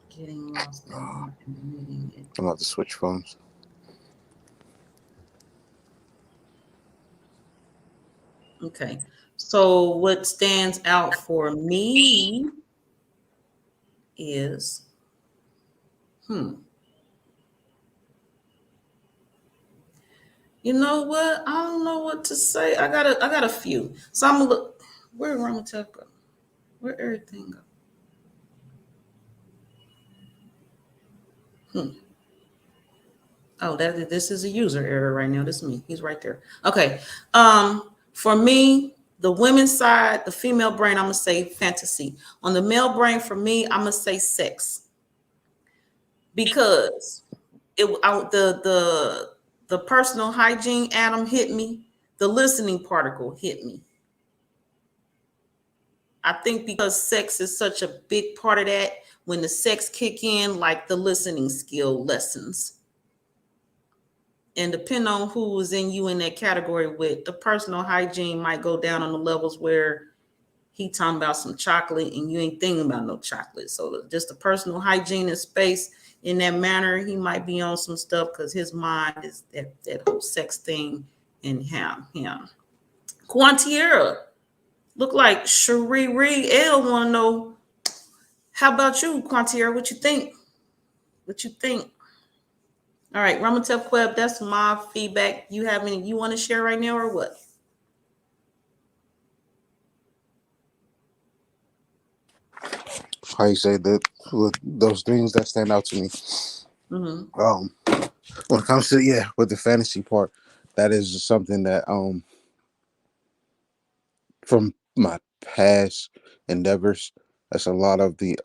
Getting lost in reading it. I'm about to switch phones. Okay. So what stands out for me is you know what? I don't know what to say. I got a few. So I'm gonna look where Ramutef go? Where everything go? Oh, this is a user error right now. This is me. He's right there. Okay. For me, the women's side, the female brain, I'm gonna say fantasy. On the male brain, for me, I'm gonna say sex because the personal hygiene atom hit me. The listening particle hit me. I think because sex is such a big part of that. When the sex kick in, like the listening skill lessons. And depending on who is in you in that category with, the personal hygiene might go down on the levels where he talking about some chocolate and you ain't thinking about no chocolate. So just the personal hygiene and space in that manner, he might be on some stuff because his mind is that whole sex thing in him. Quantiera, look like Cherie L want to know, how about you, Quantiera? What you think? What you think? All right, Ramutef Qeb, that's my feedback. You have any you want to share right now or what? how you say that, with those things that stand out to me. Mm-hmm. Um, when it comes to, yeah, with the fantasy part, that is something that from my past endeavors, that's a lot of the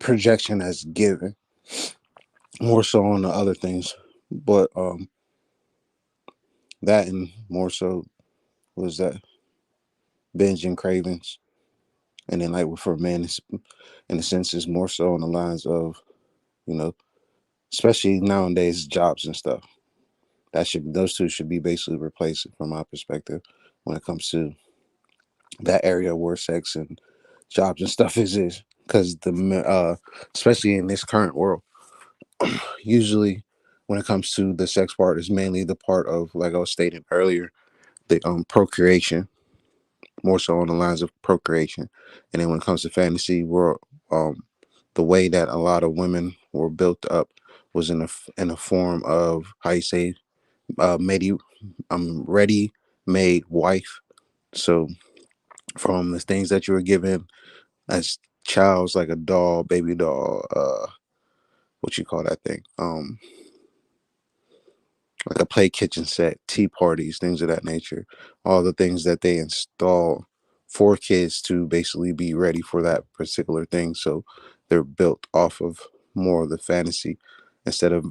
projection has given more so on the other things, but that and more so was that binge and cravings, and then like for men, it's, in a sense, is more so on the lines of, you know, especially nowadays, jobs and stuff. That should those two should be basically replaced from my perspective when it comes to that area where sex and jobs and stuff is because especially in this current world, usually when it comes to the sex part is mainly the part of, like I was stating earlier, the procreation, more so on the lines of procreation. And then when it comes to fantasy world, the way that a lot of women were built up was in a form of, how you say, made ready made wife. So from the things that you were given as childs, like a doll, baby doll, what you call that thing, like a play kitchen set, tea parties, things of that nature, all the things that they install for kids to basically be ready for that particular thing. So they're built off of more of the fantasy instead of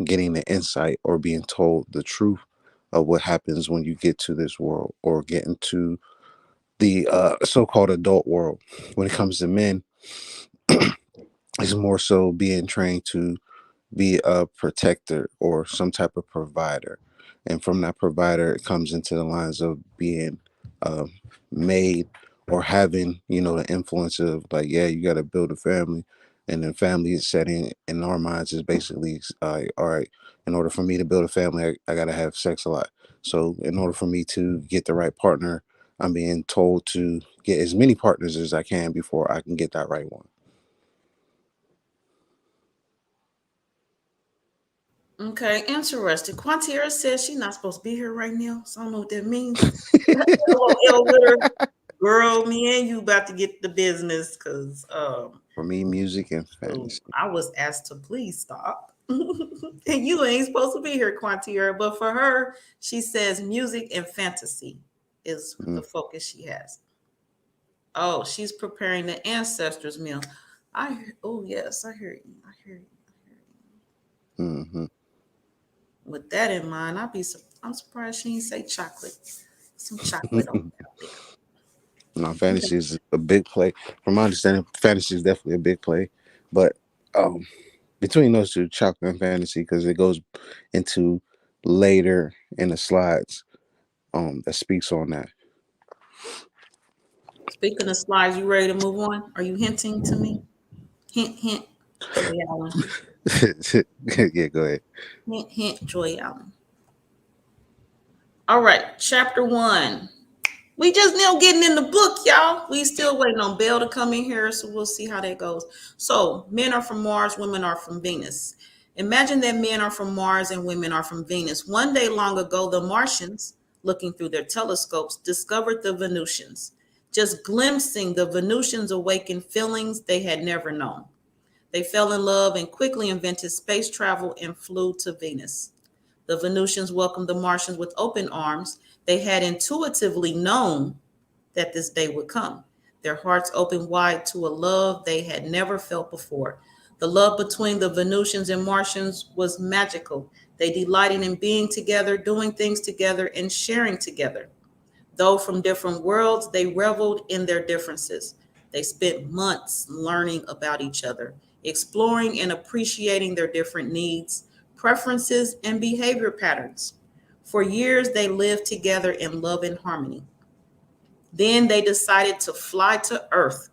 getting the insight or being told the truth of what happens when you get to this world or get into the so-called adult world. When it comes to men, it's more so being trained to be a protector or some type of provider. And from that provider, it comes into the lines of being um, made or having, the influence of, like, yeah, you got to build a family. And then family setting in our minds is basically, all right, in order for me to build a family, I got to have sex a lot. So in order for me to get the right partner, I'm being told to get as many partners as I can before I can get that right one. Okay, interesting. Quantiera says she's not supposed to be here right now, so I don't know what that means. LOL with her. Girl, me and you about to get the business because For me, music and so fantasy. I was asked to please stop. And you ain't supposed to be here, Quantiera. But for her, she says music and fantasy is the Mm. focus she has. Oh, she's preparing the ancestors meal. Oh yes, I hear you. I hear you. I hear you. Hmm. With that in mind, I'm surprised she didn't say chocolate. Some chocolate on out there. No, Okay. fantasy is a big play. From my understanding, fantasy is definitely a big play. But um, between those two, chocolate and fantasy, because it goes into later in the slides that speaks on that. Speaking of slides, you ready to move on? Are you hinting to me? Hint, hint, Joy Allen. Yeah, go ahead. Hint, hint, Joy Allen. All right, chapter one. We just now getting in the book, y'all. We still waiting on Belle to come in here, so we'll see how that goes. So, men are from Mars, women are from Venus. Imagine that men are from Mars and women are from Venus. One day long ago, the Martians, looking through their telescopes, discovered the Venusians. Just glimpsing the Venusians awakened feelings they had never known. They fell in love and quickly invented space travel and flew to Venus. The Venusians welcomed the Martians with open arms. They had intuitively known that this day would come. Their hearts opened wide to a love they had never felt before. The love between the Venusians and Martians was magical. They delighted in being together, doing things together, and sharing together. Though from different worlds, they reveled in their differences. They spent months learning about each other, exploring and appreciating their different needs, preferences, and behavior patterns. For years, they lived together in love and harmony. Then they decided to fly to Earth.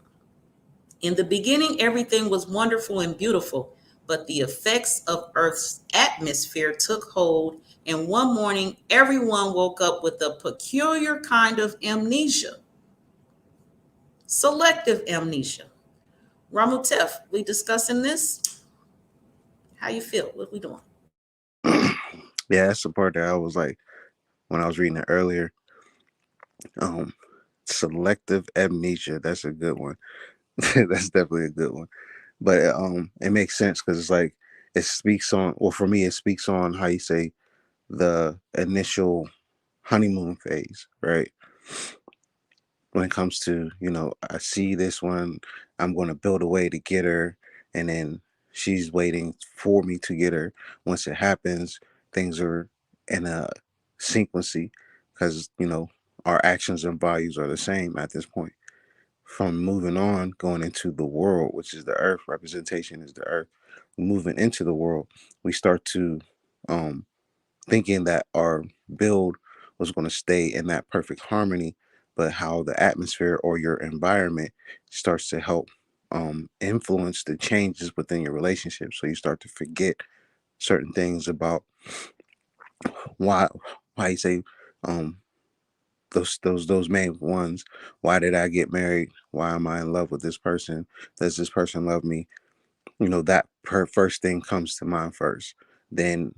In the beginning, everything was wonderful and beautiful, but the effects of Earth's atmosphere took hold, and one morning, everyone woke up with a peculiar kind of amnesia, selective amnesia. Ramutef, we discussing this? How you feel? What we doing? Yeah, that's the part that I was like, when I was reading it earlier, Um, Selective amnesia. That's a good one. That's definitely a good one. But it makes sense because it's like it speaks on. Well, for me, it speaks on how you say the initial honeymoon phase, right? When it comes to, I see this one, I'm going to build a way to get her, and then she's waiting for me to get her. Once it happens, things are in a sequency because, our actions and values are the same at this point. From moving on, going into the world, which is the earth, representation is the earth. Moving into the world, we start to um, thinking that our build was going to stay in that perfect harmony, but how the atmosphere or your environment starts to help influence the changes within your relationship. So you start to forget certain things about why you say um, those main ones. Why did I get married? Why am I in love with this person? Does this person love me? That first thing comes to mind first. Then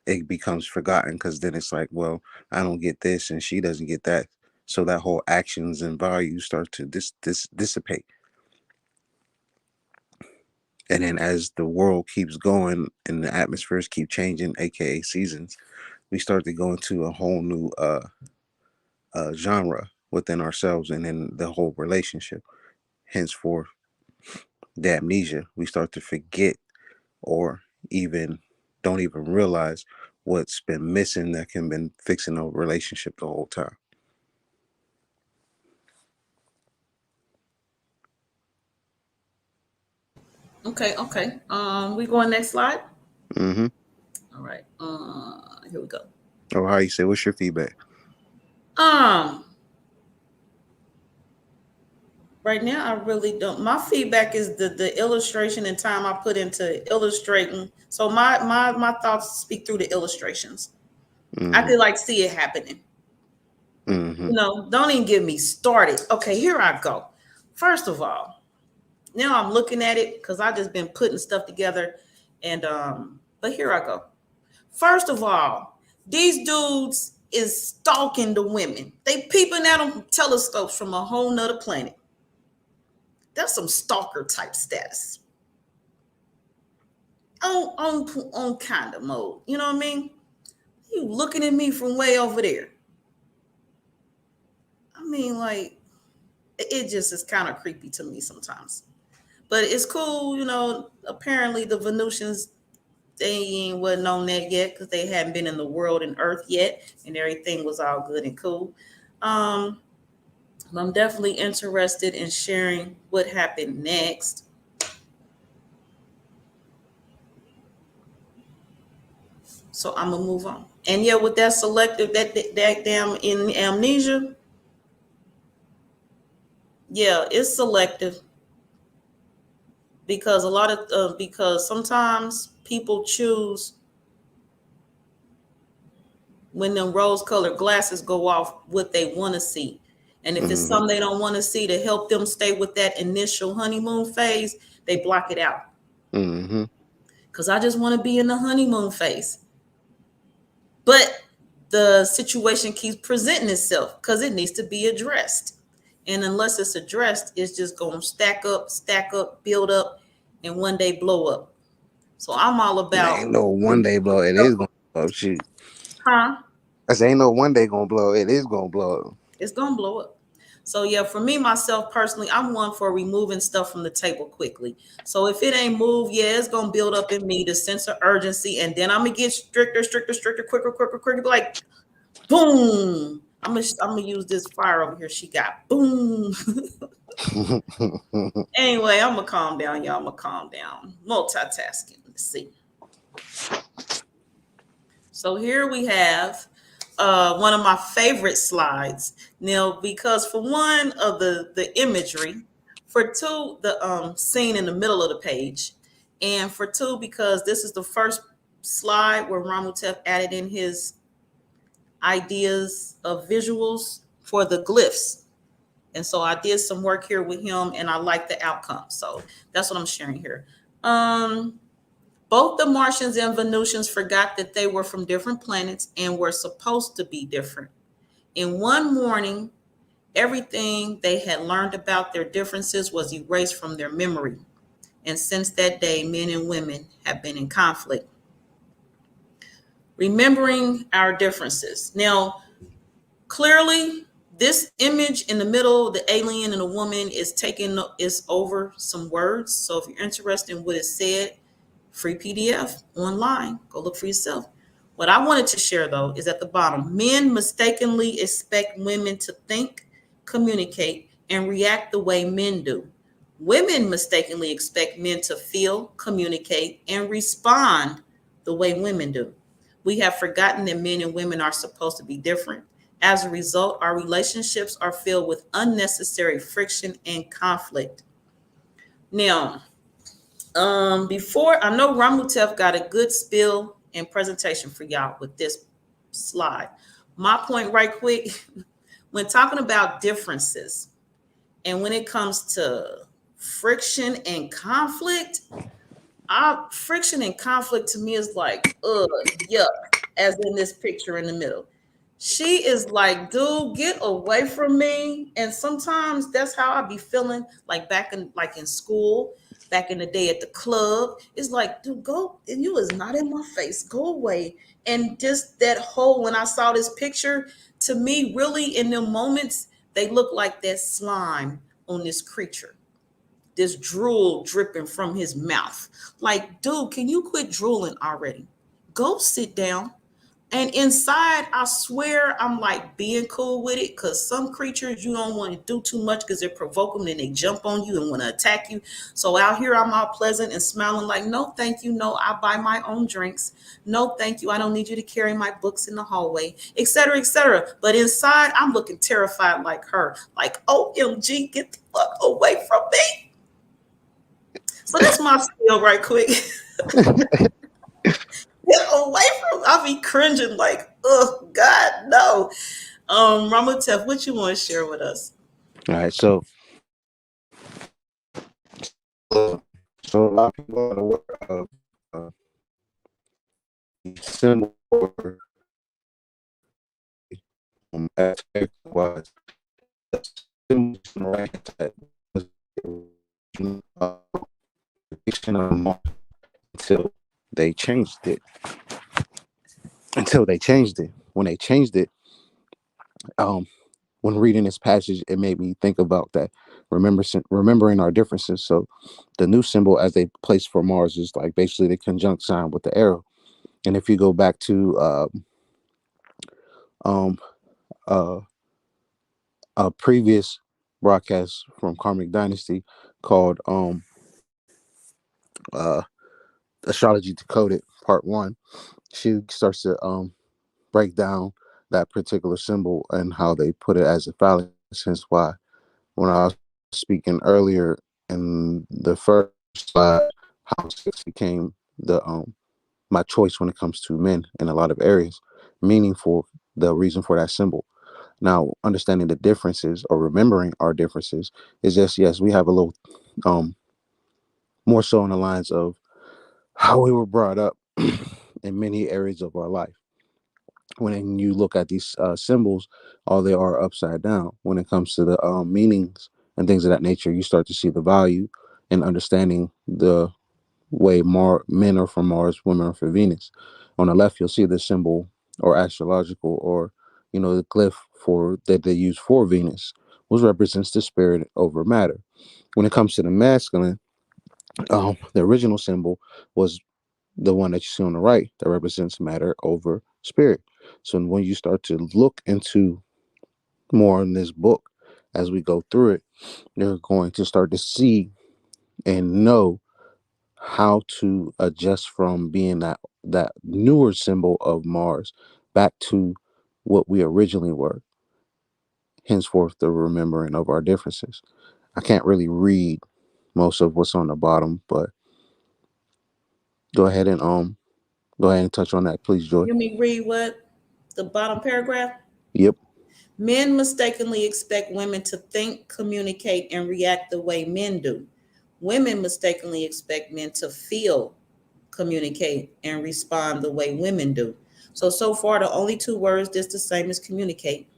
it becomes forgotten because then it's like, well, I don't get this and she doesn't get that. So that whole actions and values start to dissipate. And then as the world keeps going and the atmospheres keep changing, aka seasons, we start to go into a whole new genre within ourselves and in the whole relationship. Henceforth, the amnesia, we start to forget or even don't even realize what's been missing that can been fixing a relationship the whole time. Okay, okay. We going next slide. Mm-hmm. All right. Here we go. Or how you say, what's your feedback? Um, right now I really don't. My feedback is the illustration and time I put into illustrating. So my thoughts speak through the illustrations. I Mm-hmm. could like see it happening. Mm-hmm. Don't even get me started. Okay, here I go. First of all, now I'm looking at it because I just been putting stuff together, and but here I go. First of all, these dudes is stalking the women. They peeping at them from telescopes from a whole nother planet. That's some stalker type status. On kind of mode. You know what I mean? You looking at me from way over there. I mean, like, it just is kind of creepy to me sometimes. But it's cool, apparently the Venusians, they ain't wasn't on that yet because they hadn't been in the world and earth yet, and everything was all good and cool. Um, I'm definitely interested in sharing what happened next. So I'm gonna move on. And yeah, with that selective, that damn in amnesia, yeah, it's selective because a lot of because sometimes people choose when them rose-colored glasses go off what they want to see. And if it's Mm-hmm. something they don't want to see to help them stay with that initial honeymoon phase, they block it out. Mm-hmm. Because I just want to be in the honeymoon phase. But the situation keeps presenting itself because it needs to be addressed. And unless it's addressed, it's just going to stack up, build up, and one day blow up. So I'm all Ain't about, no one day blow. It is gonna blow up. Shoot. huh? I say ain't no one day gonna blow. It is gonna blow up. It's going to blow up. So yeah, for me myself personally, I'm one for removing stuff from the table quickly. So if it ain't moved, yeah, it's gonna build up in me the sense of urgency, and then I'm gonna get stricter, stricter, stricter, quicker, quicker, quicker. Like boom. I'm gonna use this fire over here. She got boom. Anyway, I'm gonna calm down, y'all. I'm gonna calm down. Multitasking. Let's see. So here we have one of my favorite slides, Neil, because for one of the imagery, for two the scene in the middle of the page, and for two because this is the first slide where Ramutef added in his ideas of visuals for the glyphs. And so I did some work here with him and I like the outcome. So that's what I'm sharing here. Um, Both the Martians and Venusians forgot that they were from different planets and were supposed to be different. In one morning, Everything they had learned about their differences was erased from their memory. And since that day, men and women have been in conflict. Remembering our differences. Now, clearly, this image in the middle, the alien and the woman, is over some words. So if you're interested in what it said, free PDF online. Go look for yourself. What I wanted to share though is at the bottom. Men mistakenly expect women to think, communicate, and react the way men do. Women mistakenly expect men to feel, communicate, and respond the way women do. We have forgotten that men and women are supposed to be different. As a result, our relationships are filled with unnecessary friction and conflict. Now, before I know Ramutef got a good spill and presentation for y'all with this slide. My point right quick, when talking about differences and when it comes to friction and conflict, friction and conflict to me is like, yuck, as in this picture in the middle. She is like, dude, get away from me. And sometimes that's how I be feeling like in school, back in the day at the club. It's like, dude, go, and you is not in my face. Go away. And just that whole when I saw this picture, to me, really in them moments, they look like that slime on this creature. This drool dripping from his mouth. Like, dude, can you quit drooling already? Go sit down. And inside, I swear I'm like being cool with it because some creatures you don't want to do too much because they provoke them and they jump on you and want to attack you. So out here, I'm all pleasant and smiling like, no, thank you. No, I buy my own drinks. No, thank you. I don't need you to carry my books in the hallway, et cetera, et cetera. But inside, I'm looking terrified like her. Like, OMG, get the fuck away from me. So that's my spiel right quick. Get away from, I'll be cringing like, oh God, no. Ramutef, what you want to share with us? All right, so a lot of people are aware of the symbol or aspect was the symbol on the right side was uh, until they changed it. Until they changed it. When they changed it, um, when reading this passage, it made me think about that, remembering our differences. So the new symbol as they place for Mars is like basically the conjunct sign with the arrow. And if you go back to um, uh, a previous broadcast from Karmic Dynasty called uh, Astrology Decoded Part 1, she starts to break down that particular symbol and how they put it as a phallus. Hence why when I was speaking earlier in the first slide, how sex became the my choice when it comes to men in a lot of areas, meaning for the reason for that symbol. Now, understanding the differences or remembering our differences is just, yes, we have a little more so on the lines of how we were brought up in many areas of our life. When you look at these symbols, all they are upside down. When it comes to the meanings and things of that nature, you start to see the value and understanding the way men are from Mars, women are for Venus. On the left, you'll see the symbol or astrological or the glyph for that they use for Venus, which represents the spirit over matter. When it comes to the masculine, the original symbol was the one that you see on the right that represents matter over spirit. So when you start to look into more in this book as we go through it, you're going to start to see and know how to adjust from being that newer symbol of Mars back to what we originally were. Henceforth, the remembering of our differences. I can't really read most of what's on the bottom, but go ahead and touch on that, please, Joy. You me read what? The bottom paragraph? Yep. Men mistakenly expect women to think, communicate, and react the way men do. Women mistakenly expect men to feel, communicate, and respond the way women do. So far, the only two words that's the same as communicate.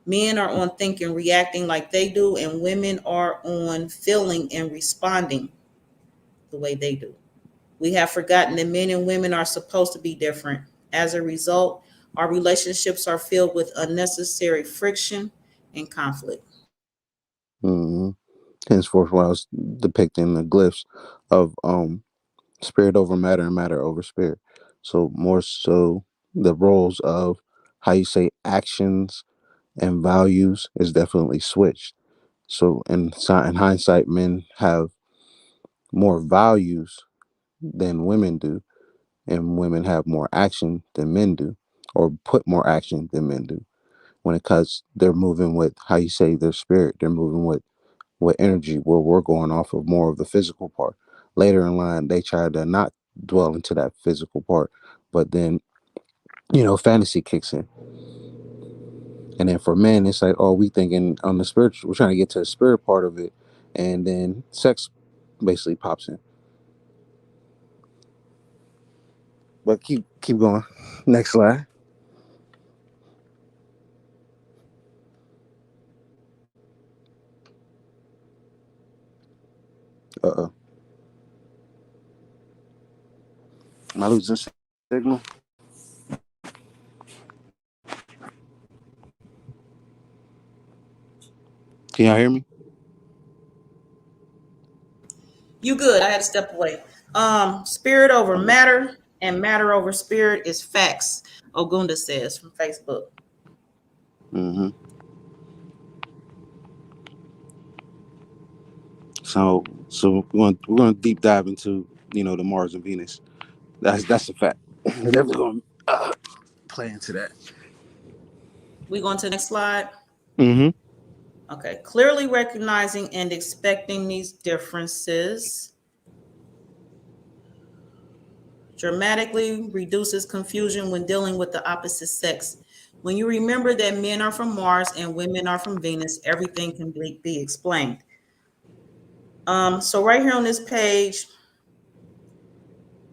Men are on thinking, reacting like they do, and women are on feeling and responding the way they do. We have forgotten that men and women are supposed to be different. As a result, our relationships are filled with unnecessary friction and conflict. Mm-hmm. Henceforth, when I was depicting the glyphs of spirit over matter and matter over spirit. So more so the roles of how you say actions and values is definitely switched. So in hindsight, men have more values than women do, and women have more action than men do, or put more action than men do. When it comes, they're moving with how you say their spirit. They're moving with energy, where we're going off of more of the physical part. Later in line, they try to not dwell into that physical part, but then fantasy kicks in. And then for men, it's like, oh, we thinking on the spiritual, we're trying to get to the spirit part of it, and then sex basically pops in. But keep going. Next slide. Uh-oh. Am I losing signal? Can y'all hear me? You good. I had to step away. Spirit over matter and matter over spirit is facts, Ogunda says from Facebook. Mm-hmm. So we're gonna deep dive into the Mars and Venus. That's a fact. We're definitely gonna play into that. We going to the next slide. Mm-hmm. Okay. Clearly recognizing and expecting these differences dramatically reduces confusion when dealing with the opposite sex. When you remember that men are from Mars and women are from Venus, everything can be explained. So right here on this page,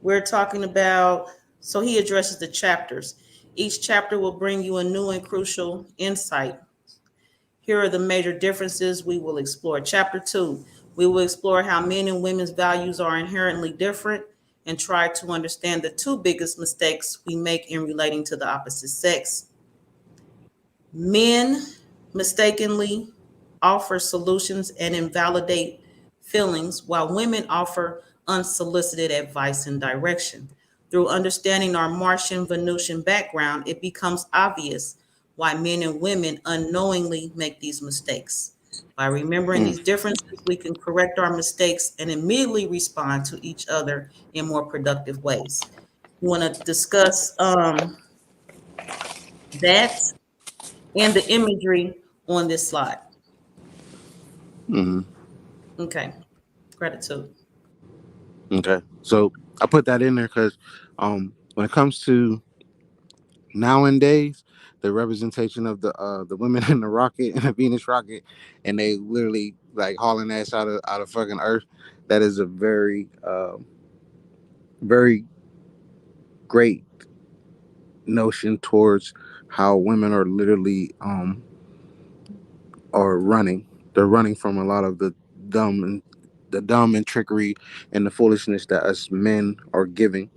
we're talking about, so he addresses the chapters. Each chapter will bring you a new and crucial insight. Here are the major differences we will explore. Chapter 2, we will explore how men and women's values are inherently different and try to understand the two biggest mistakes we make in relating to the opposite sex. Men mistakenly offer solutions and invalidate feelings, while women offer unsolicited advice and direction. Through understanding our Martian Venusian background, it becomes obvious why men and women unknowingly make these mistakes. By remembering Mm. these differences, we can correct our mistakes and immediately respond to each other in more productive ways. You want to discuss that and the imagery on this slide. Mm-hmm. Okay, gratitude. Okay. So I put that in there because when it comes to nowadays, the representation of the women in the rocket in the Venus rocket, and they literally like hauling ass out of fucking Earth. That is a very great notion towards how women are literally are running. They're running from a lot of dumb and the dumb and trickery and the foolishness that us men are giving,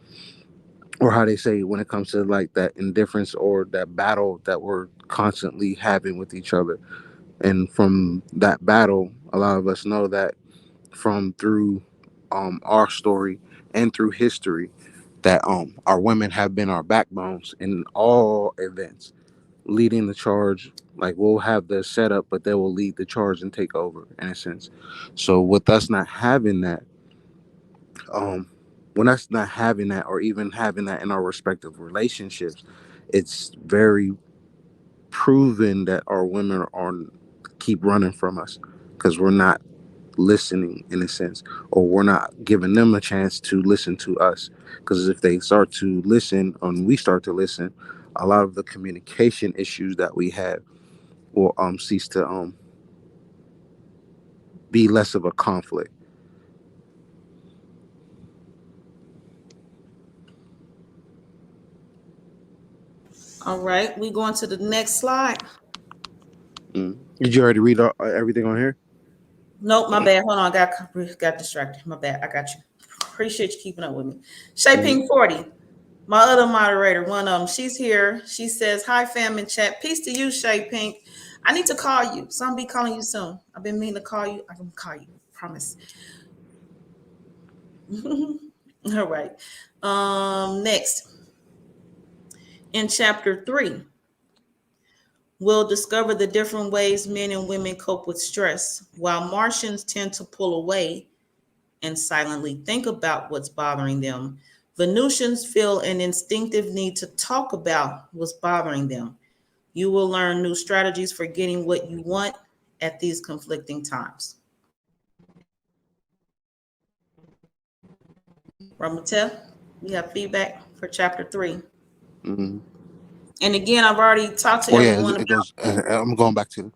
or how they say when it comes to like that indifference or that battle that we're constantly having with each other. And from that battle, a lot of us know that from through our story and through history, that our women have been our backbones in all events, leading the charge. Like we'll have the setup, but they will lead the charge and take over in a sense. So with us not having that, um, when us not having that, or even having that in our respective relationships, it's very proven that our women are keep running from us because we're not listening in a sense, or we're not giving them a chance to listen to us. Because if they start to listen and we start to listen, a lot of the communication issues that we have will cease to be less of a conflict. All right, we going to the next slide. Did you already read everything on here? Nope, my bad. Hold on, got distracted. My bad. I got you. Appreciate you keeping up with me. Shaping 40. My other moderator, one of them, she's here. She says, "Hi, fam in chat. Peace to you, Shay Pink. I need to call you. So I'll be calling you soon. I've been meaning to call you. I can call you. Promise." All right. Next, in chapter 3, we'll discover the different ways men and women cope with stress. While Martians tend to pull away and silently think about what's bothering them, Venusians feel an instinctive need to talk about what's bothering them. You will learn new strategies for getting what you want at these conflicting times. Ramutef, we have feedback for chapter 3. And again, I've already talked to everyone It about, goes. I'm going back to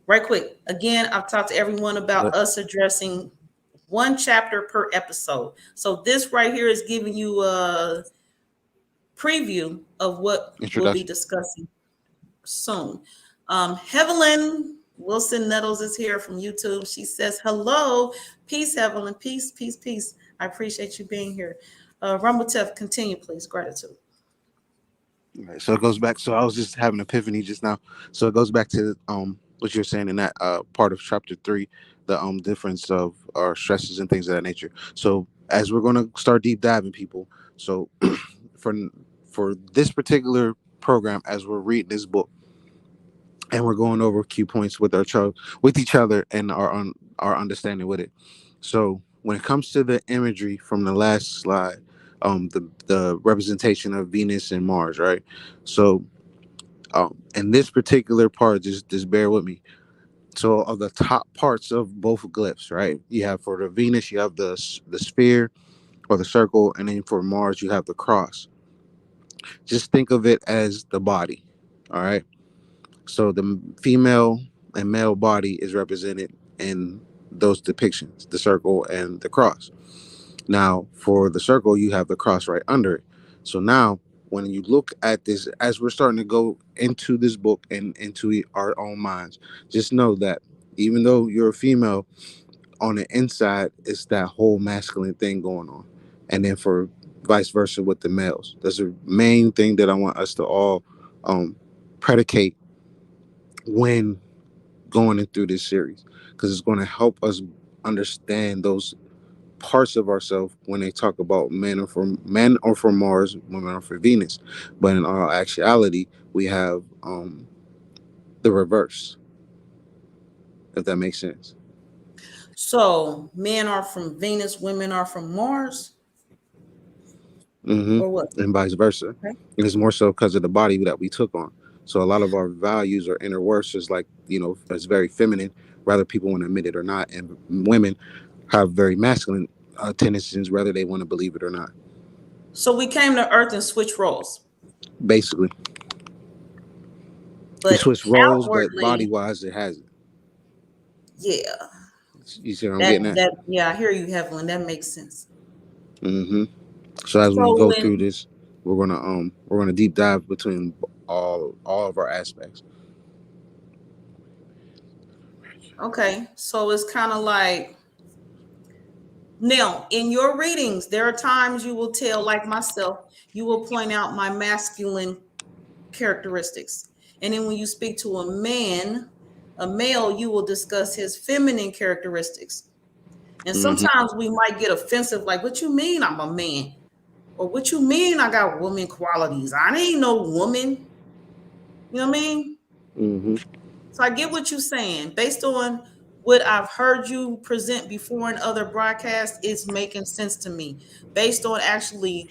right quick. Again, I've talked to everyone about us addressing one chapter per episode. So this right here is giving you a preview of what we'll be introduction. discussing soon. Hevelyn Wilson Nettles is here from YouTube. She says, "Hello, peace, Hevelyn, peace, peace, peace. I appreciate you being here." Ramutef, continue, please. Gratitude. Right, so it goes back. So I was just having an epiphany just now. So it goes back to what you're saying in that part of chapter 3, the difference of our stresses and things of that nature. So as we're going to start deep diving, people. So for this particular program, as we're reading this book and we're going over key points with with each other and our understanding with it. So when it comes to the imagery from the last slide, the representation of Venus and Mars, right? So in this particular part, just bear with me. So of the top parts of both glyphs, right? You have for the Venus, you have the sphere or the circle, and then for Mars, you have the cross. Just think of it as the body, all right? So the female and male body is represented in those depictions, the circle and the cross. Now, for the circle, you have the cross right under it. So now, when you look at this, as we're starting to go into this book and into our own minds, just know that even though you're a female, on the inside, it's that whole masculine thing going on. And then for vice versa with the males, that's the main thing that I want us to all predicate when going in through this series, because it's going to help us understand those parts of ourselves when they talk about men are for Mars, women are for Venus. But in all actuality, we have the reverse, if that makes sense. So men are from Venus, women are from Mars, or what? And vice versa. Okay. And it's more so because of the body that we took on. So a lot of our values or inner worth is like, it's very feminine, whether people want to admit it or not. And women have very masculine tendencies, whether they want to believe it or not. So we came to Earth and switched roles, Basically, we but switch roles, but body outwardly, wise, it hasn't. yeah. You see what I'm That getting at? that yeah, I hear you, Hevelyn. That makes sense. So as we So go through when this, we're gonna deep dive between all of our aspects. okay, so it's kind of like now in your readings, there are times you will tell, like myself, you will point out my masculine characteristics. And then when you speak to a male, you will discuss his feminine characteristics. And sometimes we might get offensive, like, "What you mean I'm a man?" Or "What you mean I got woman qualities? I ain't no woman." You know what I mean? Mm-hmm. So I get what you're saying. Based on what I've heard you present before in other broadcasts, it's making sense to me. Based on actually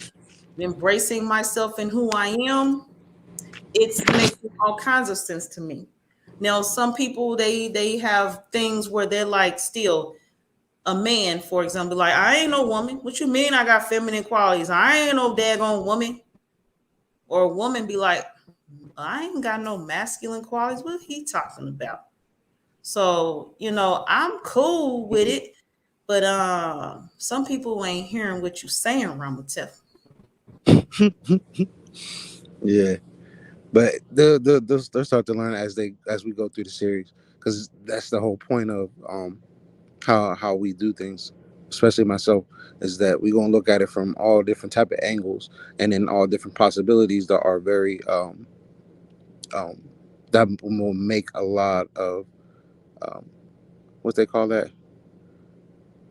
embracing myself and who I am, it's making all kinds of sense to me. Now, some people they have things where they're like, still a man, for example, like, "I ain't no woman." "What you mean I got feminine qualities? I ain't no daggone woman." Or a woman be like, "I ain't got no masculine qualities. What he talking about?" So, I'm cool with it, but some people ain't hearing what you saying, Ramutef. Yeah. But they'll start to learn as we go through the series, because that's the whole point of how we do things, especially myself, is that we're gonna look at it from all different type of angles, and then all different possibilities that are very um that will make a lot of um what they call that.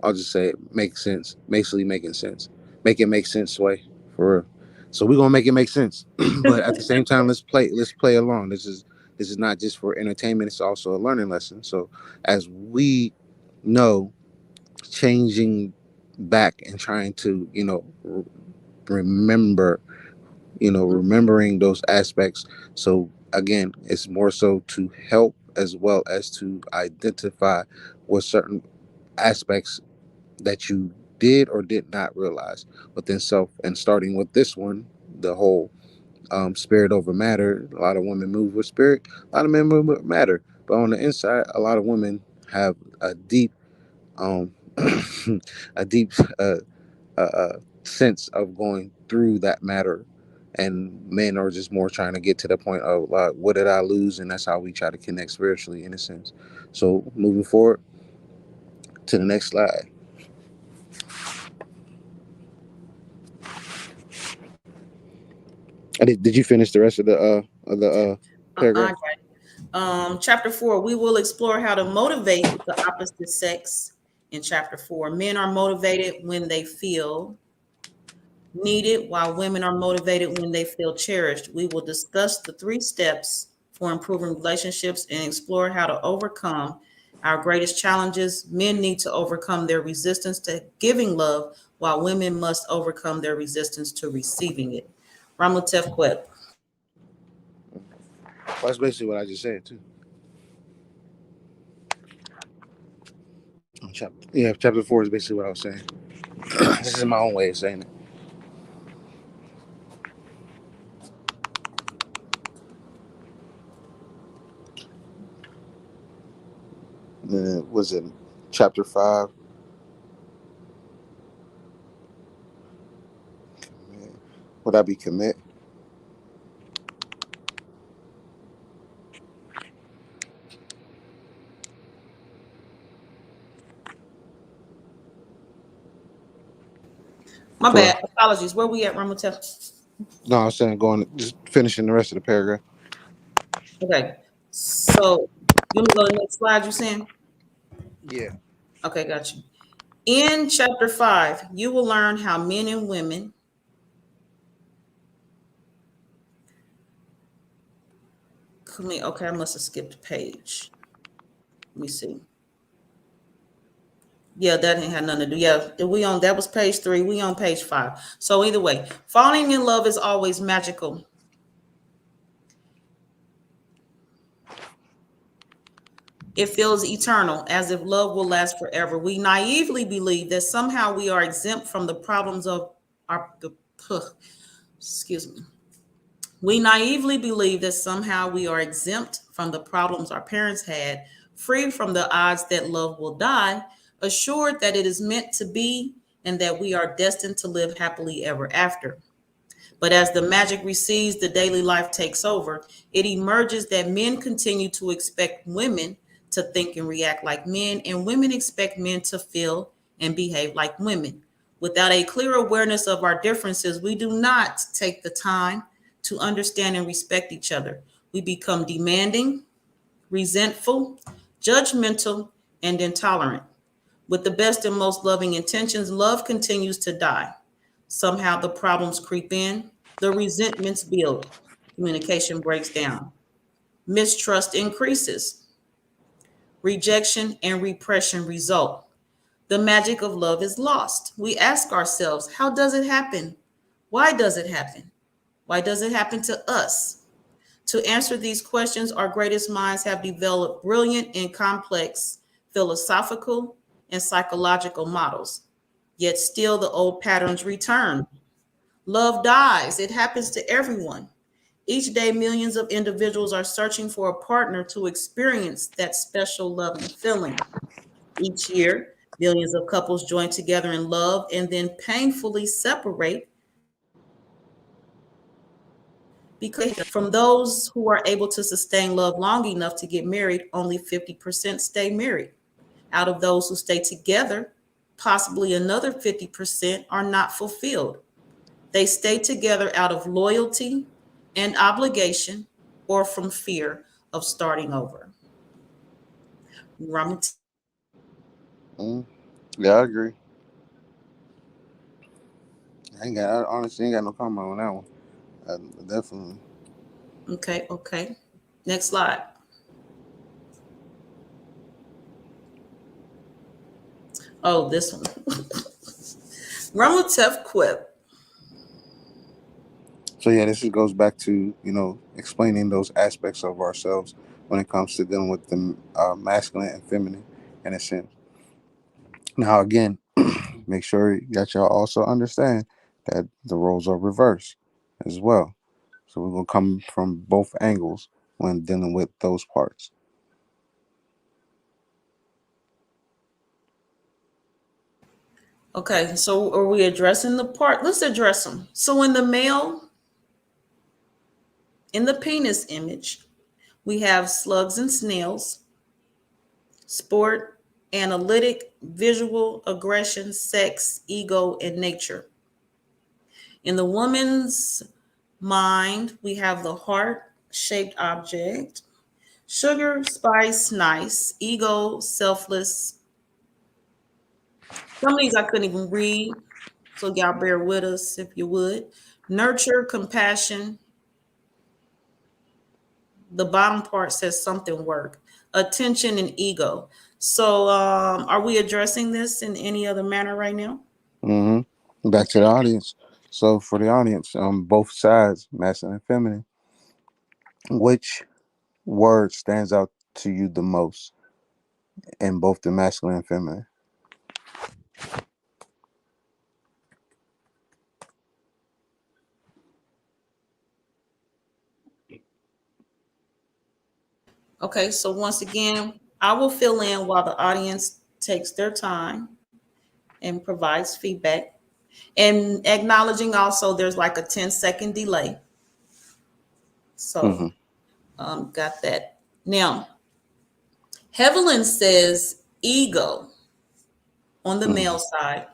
I'll just say it makes sense, basically making sense, make it make sense way for real. So we're gonna make it make sense, but at the same time, let's play along. This is not just for entertainment; it's also a learning lesson. So as we know, changing back and trying to remember, remembering those aspects. So again, it's more so to help as well as to identify what certain aspects that you did or did not realize within self. And starting with this one, the whole spirit over matter. A lot of women move with spirit, a lot of men move with matter. But on the inside, a lot of women have a deep um a deep sense of going through that matter, and men are just more trying to get to the point of like, what did I lose? And that's how we try to connect spiritually, in a sense. So moving forward to the next slide. Did you finish the rest of the paragraph? Chapter 4, we will explore how to motivate the opposite sex. In chapter 4, men are motivated when they feel needed, while women are motivated when they feel cherished. We will discuss the 3 steps for improving relationships and explore how to overcome our greatest challenges. Men need to overcome their resistance to giving love, while women must overcome their resistance to receiving it. Ramutef Qeb. Well, that's basically what I just said too. Chapter 4 is basically what I was saying. This is my own way of saying it. And then it was in chapter 5. Would I be commit? My For bad. Apologies. Where we at, Ramutef? no, I was saying going just finishing the rest of the paragraph. Okay. So you want me to go to the next slide, you saying? Yeah. Okay, got you. In chapter 5, you will learn how men and women okay, I must have skipped a page. Let me see. Yeah, that ain't had nothing to do. Yeah, we on that was page 3. We on page 5. So either way, falling in love is always magical. It feels eternal, as if love will last forever. We naively believe that somehow we are exempt from the problems of excuse me. We naively believe that somehow we are exempt from the problems our parents had, free from the odds that love will die, assured that it is meant to be, and that we are destined to live happily ever after. But as the magic recedes, the daily life takes over. It emerges that men continue to expect women to think and react like men, and women expect men to feel and behave like women. Without a clear awareness of our differences, we do not take the time to understand and respect each other. We become demanding, resentful, judgmental, and intolerant. With the best and most loving intentions, love continues to die. Somehow the problems creep in, the resentments build, communication breaks down, mistrust increases, rejection and repression result. The magic of love is lost. We ask ourselves, how does it happen? Why does it happen? Why does it happen to us? To answer these questions, our greatest minds have developed brilliant and complex philosophical and psychological models. Yet still the old patterns return. Love dies. It happens to everyone. Each day, millions of individuals are searching for a partner to experience that special loving feeling. Each year, millions of couples join together in love and then painfully separate Because from those who are able to sustain love long enough to get married, only 50% stay married. Out of those who stay together, possibly another 50% are not fulfilled. They stay together out of loyalty and obligation or from fear of starting over. Mm. Yeah, I agree. I honestly ain't got no comment on that one. Definitely. Okay, okay. Next slide. Oh, this one. Ramutef Qeb. So yeah, goes back to explaining those aspects of ourselves when it comes to dealing with the masculine and feminine, in a sense. Now again, make sure that y'all also understand that the roles are reversed as well. So we're gonna come from both angles when dealing with those parts. Okay, so are we addressing the part? Let's address them. So in the male, in the penis image, we have slugs and snails, sport, analytic, visual, aggression, sex, ego, and nature. In the woman's mind, we have the heart-shaped object, sugar, spice, nice, ego, selfless. Some of these I couldn't even read, so y'all bear with us if you would. Nurture, compassion. The bottom part says something work. Attention and ego. So are we addressing this in any other manner right now? Back to the audience. So for the audience, on both sides, masculine and feminine, which word stands out to you the most in both the masculine and feminine? Okay, so once again, I will fill in while the audience takes their time and provides feedback. And acknowledging also there's like a 10-second delay. So Mm-hmm. got that. Now, Hevelin says ego on the Mm-hmm. male side.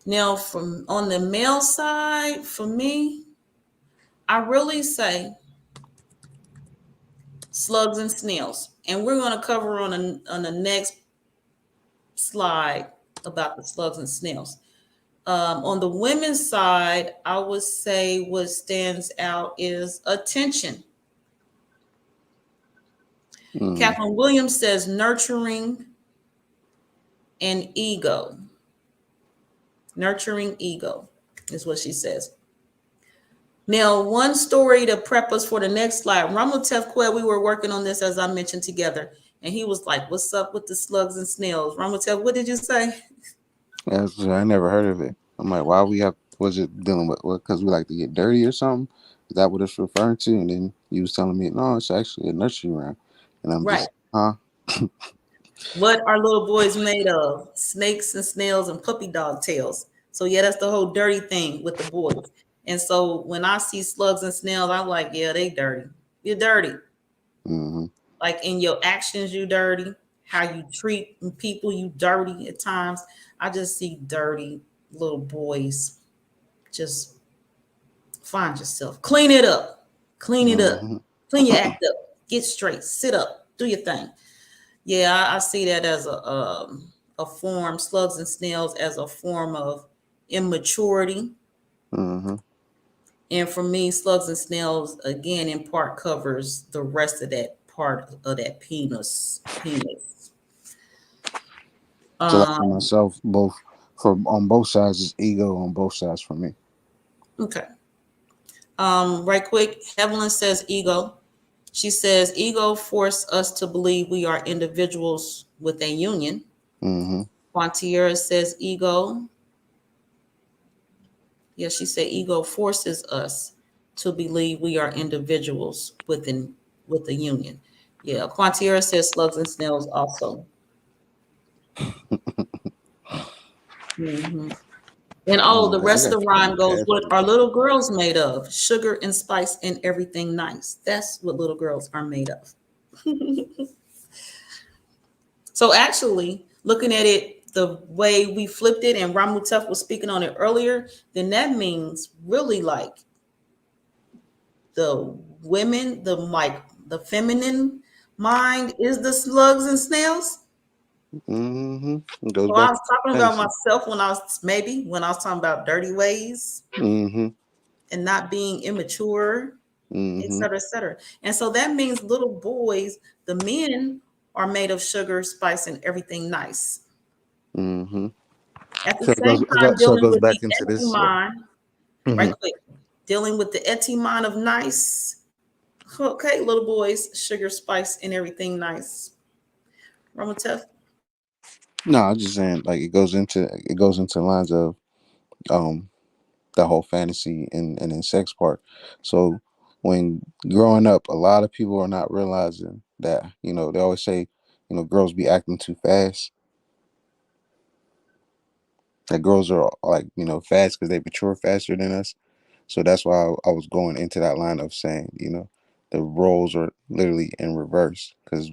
Now, from on the male side, for me, I really say slugs and snails. And we're going to cover on the next slide about the slugs and snails. On the women's side, I would say what stands out is attention. Mm-hmm. Catherine Williams says nurturing and ego. Nurturing ego is what she says. Now, one story to prep us for the next slide. Ramutef Qeb, we were working on this as I mentioned together, and he was like, "What's up with the slugs and snails?" Ramutef, what did you say? I never heard of it. I'm like, why we have? Was it dealing with? Because we like to get dirty or something? Is that what it's referring to? And then you was telling me, no, it's actually a nursery rhyme. And I'm Right. just, huh? What are little boys made of? Snakes and snails and puppy dog tails. So yeah, that's the whole dirty thing with the boys. And so when I see slugs and snails, I'm like, yeah, they dirty. You're dirty. Mm-hmm. Like in your actions, you dirty. How you treat people, you dirty at times. I just see dirty little boys. Just find yourself. Clean it up. Clean it up. Mm-hmm. Clean your act up. Get straight. Sit up. Do your thing. Yeah, I see that as a form, slugs and snails as a form of immaturity. Mm-hmm. And for me, slugs and snails again in part covers the rest of that part of that penis. Penis. So like for Um, myself, both for on both sides is ego on both sides for me. okay. Right quick, Evelyn says ego. She says ego force us to believe we are individuals with a union. Mm-hmm. Quantiera says ego. Yes, she said ego forces us to believe we are individuals with a union. Yeah, Quantiera says slugs and snails also. Mhm. And oh, the I rest of got the you. rhyme goes, what Definitely. are little girls made of? Sugar and spice and everything nice. That's what little girls are made of. So actually, looking at it the way we flipped it, and Ramutef was speaking on it earlier, then that means really like the women, the feminine mind is the slugs and snails. Mm-hmm. It goes So I back was to talking about fantasy. myself when I was talking about dirty ways Mm-hmm. and not being immature, et Mm-hmm. cetera, et cetera. And so that means little boys, the men are made of sugar, spice, and everything nice. Mm-hmm. At the So same time, so it dealing goes with the back into etty this. mind, right Mhm. quick, dealing with the etty mind of nice. Okay, little boys, sugar, spice, and everything nice. Ramutef. No, I'm just saying like it goes into lines of um the whole fantasy and then sex part. So when growing up, a lot of people are not realizing that, they always say, girls be acting too fast. That girls are like, fast because they mature faster than us. So that's why I was going into that line of saying, the roles are literally in reverse because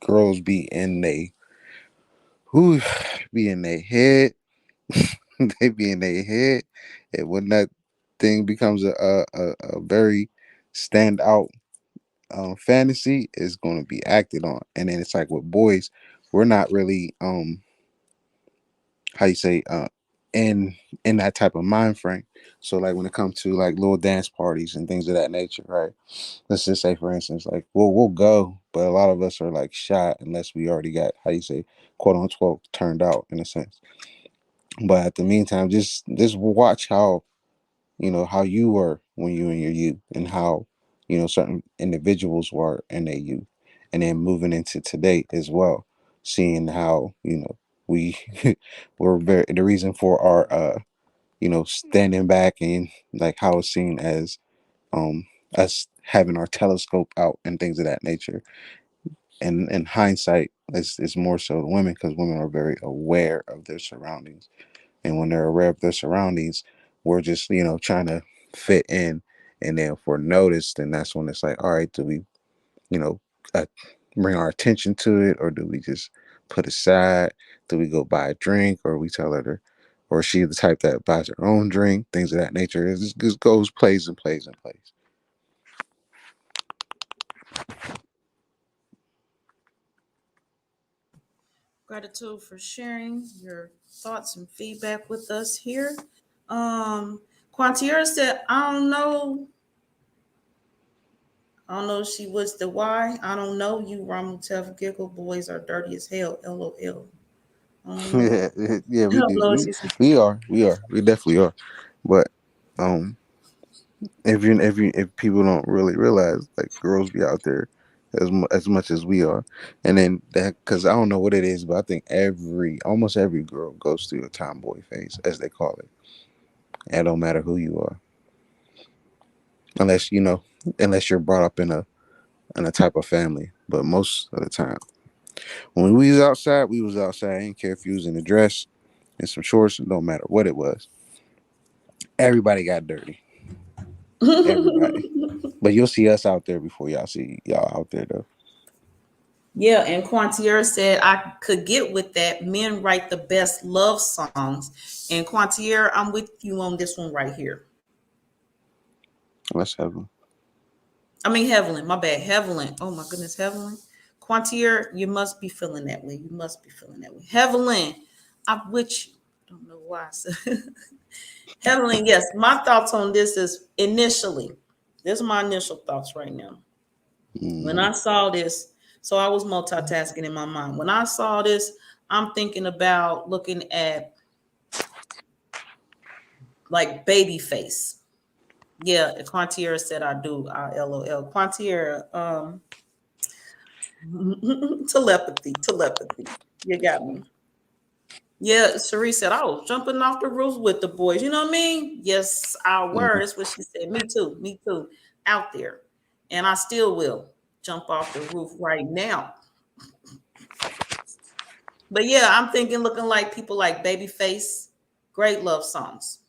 girls who be in their head, they be in their head, and when that thing becomes a very standout fantasy, is going to be acted on. And then it's like with boys, we're not really how you say in in that type of mind frame. So like when it comes to like little dance parties and things of that nature, right? Let's just say for instance, like we'll go, but a lot of us are like shy unless we already got how you say quote unquote turned out in a sense. But at the meantime, just watch how how you were when you were in your youth and how certain individuals were in their youth, and then moving into today as well, seeing how we were very the reason for our standing back, and like how it's seen as um us having our telescope out and things of that nature. And in hindsight, it's more so the women, because women are very aware of their surroundings, and when they're aware of their surroundings, we're just trying to fit in. And then if we're noticed, then that's when it's like, all right, do we you know uh, bring our attention to it, or do we just put aside? Do we go buy a drink, or we tell her to, or is she the type that buys her own drink, things of that nature? It just goes plays and plays and plays. Gratitude for sharing your thoughts and feedback with us here. Quantiera said, I don't know if she was the why. I don't know you, Ramutef. Giggle boys are dirty as hell. LOL. I don't know. Yeah, yeah, I we don't do. know what We she said. we definitely are. But um, if people don't really realize, like girls be out there as much as we are, and then that, because I don't know what it is, but I think almost every girl goes through a tomboy phase, as they call it. And it don't matter who you are, unless unless you're brought up in a type of family. But most of the time, when we was outside, we was outside. I didn't care if you was in a dress and some shorts. It don't matter what it was. Everybody got dirty. Everybody. But you'll see us out there before y'all see y'all out there though. Yeah, and Quantier said I could get with that. Men write the best love songs. And Quantier, I'm with you on this one right here. Let's have them. I mean, Heavenly, my bad. Heavenly. Oh my goodness, Heavenly. Quantier, you must be feeling that way. You must be feeling that way. Heavenly, I'm with you. I don't know why. Heavenly, yes. My thoughts on this is initially, this is my initial thoughts right now. When Mm-hmm. I saw this, so I was multitasking in my mind. When I saw this, I'm thinking about looking at like baby face. Yeah, Quantier said I do. LOL. Quantier, telepathy. You got me. Yeah, Cherie said I was jumping off the roof with the boys. You know what I mean? Yes, I were. Mm-hmm. That's what she said. Me too. Me too. Out there, and I still will jump off the roof right now. But yeah, I'm thinking looking like people like Babyface, great love songs.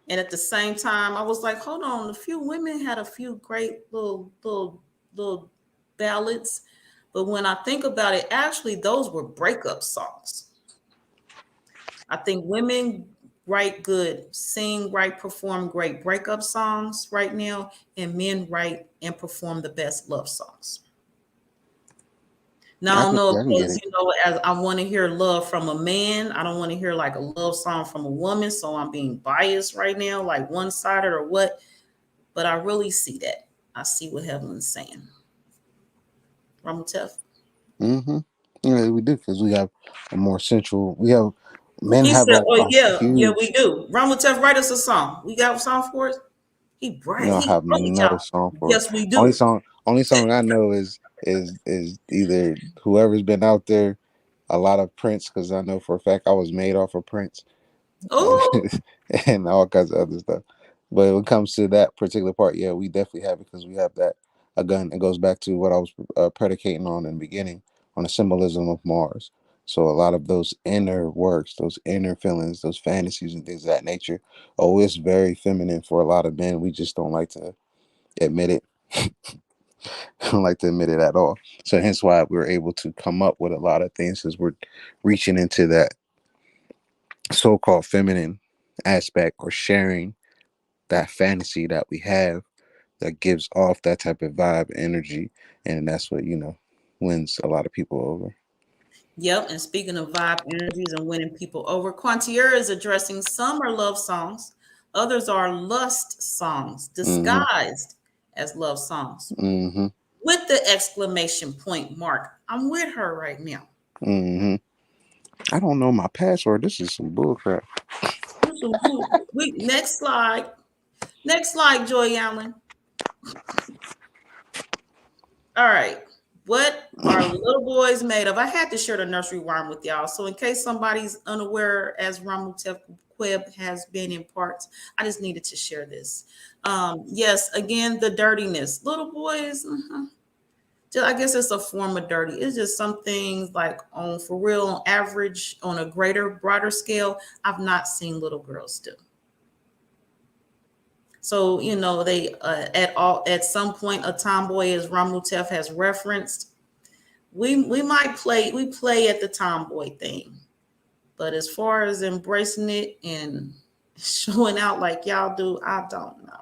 And at the same time, I was like, hold on, a few women had a few great little ballads. But when I think about it, actually, those were breakup songs. I think women write good, sing, write, perform great breakup songs right now, and men write and perform the best love songs. Now, I don't know I can get because, it. as I want to hear love from a man, I don't want to hear like a love song from a woman. So I'm being biased right now, like one sided or what. But I really see that. I see what Heaven's saying. Ramutef. Mm-hmm. Yeah, we do because we have a more central. We have men He have said, "Oh a yeah, we huge. do." Ramutef, write us a song. We got a song for us. He You bright. know, He have brilliant, no y'all. song for it. Yes, we do. Only song I know is either whoever's been out there, a lot of Prince because I know for a fact I was made off of Prince, and Oh, and all kinds of other stuff. But when it comes to that particular part, yeah, we definitely have it because we have that again. It goes back to what I was predicating on in the beginning on the symbolism of Mars. So a lot of those inner works, those inner feelings, those fantasies and things of that nature, oh, it's very feminine for a lot of men. We just don't like to admit it. Don't like to admit it at all. So hence why we're able to come up with a lot of things as we're reaching into that so-called feminine aspect or sharing that fantasy that we have that gives off that type of vibe energy, and that's what wins a lot of people over. yep. And speaking of vibe energies and winning people over, Quantier is addressing some are love songs, others are lust songs Mm-hmm. disguised as love songs. Mm-hmm. With the exclamation point mark. I'm with her right now. Mm-hmm. I don't know my password. This is some bullcrap. We next slide. Next slide, Joy Allen. All right. What are little boys made of? I had to share the nursery rhyme with y'all. So in case somebody's unaware, as Ramutef Qeb has been in parts, I just needed to share this. Yes, again, the dirtiness. Little boys, I guess it's a form of dirty. It's just some things like on for real, on average, on a greater, broader scale, I've not seen little girls do. So they at some point a tomboy, as Ramutef has referenced, we might play at the tomboy thing, but as far as embracing it and showing out like y'all do, I don't know.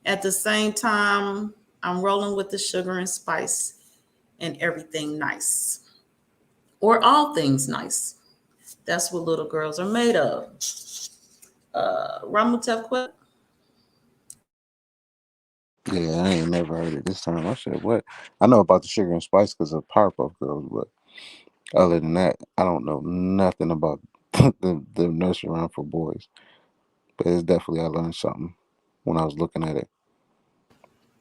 At the same time, I'm rolling with the sugar and spice and everything nice, or all things nice. That's what little girls are made of. Ramutef Qeb. Yeah, I ain't never heard it this time. I said, what? I know about the sugar and spice because of Powerpuff Girls, but other than that, I don't know nothing about the nursery rhyme for boys. But it's definitely I learned something when I was looking at it.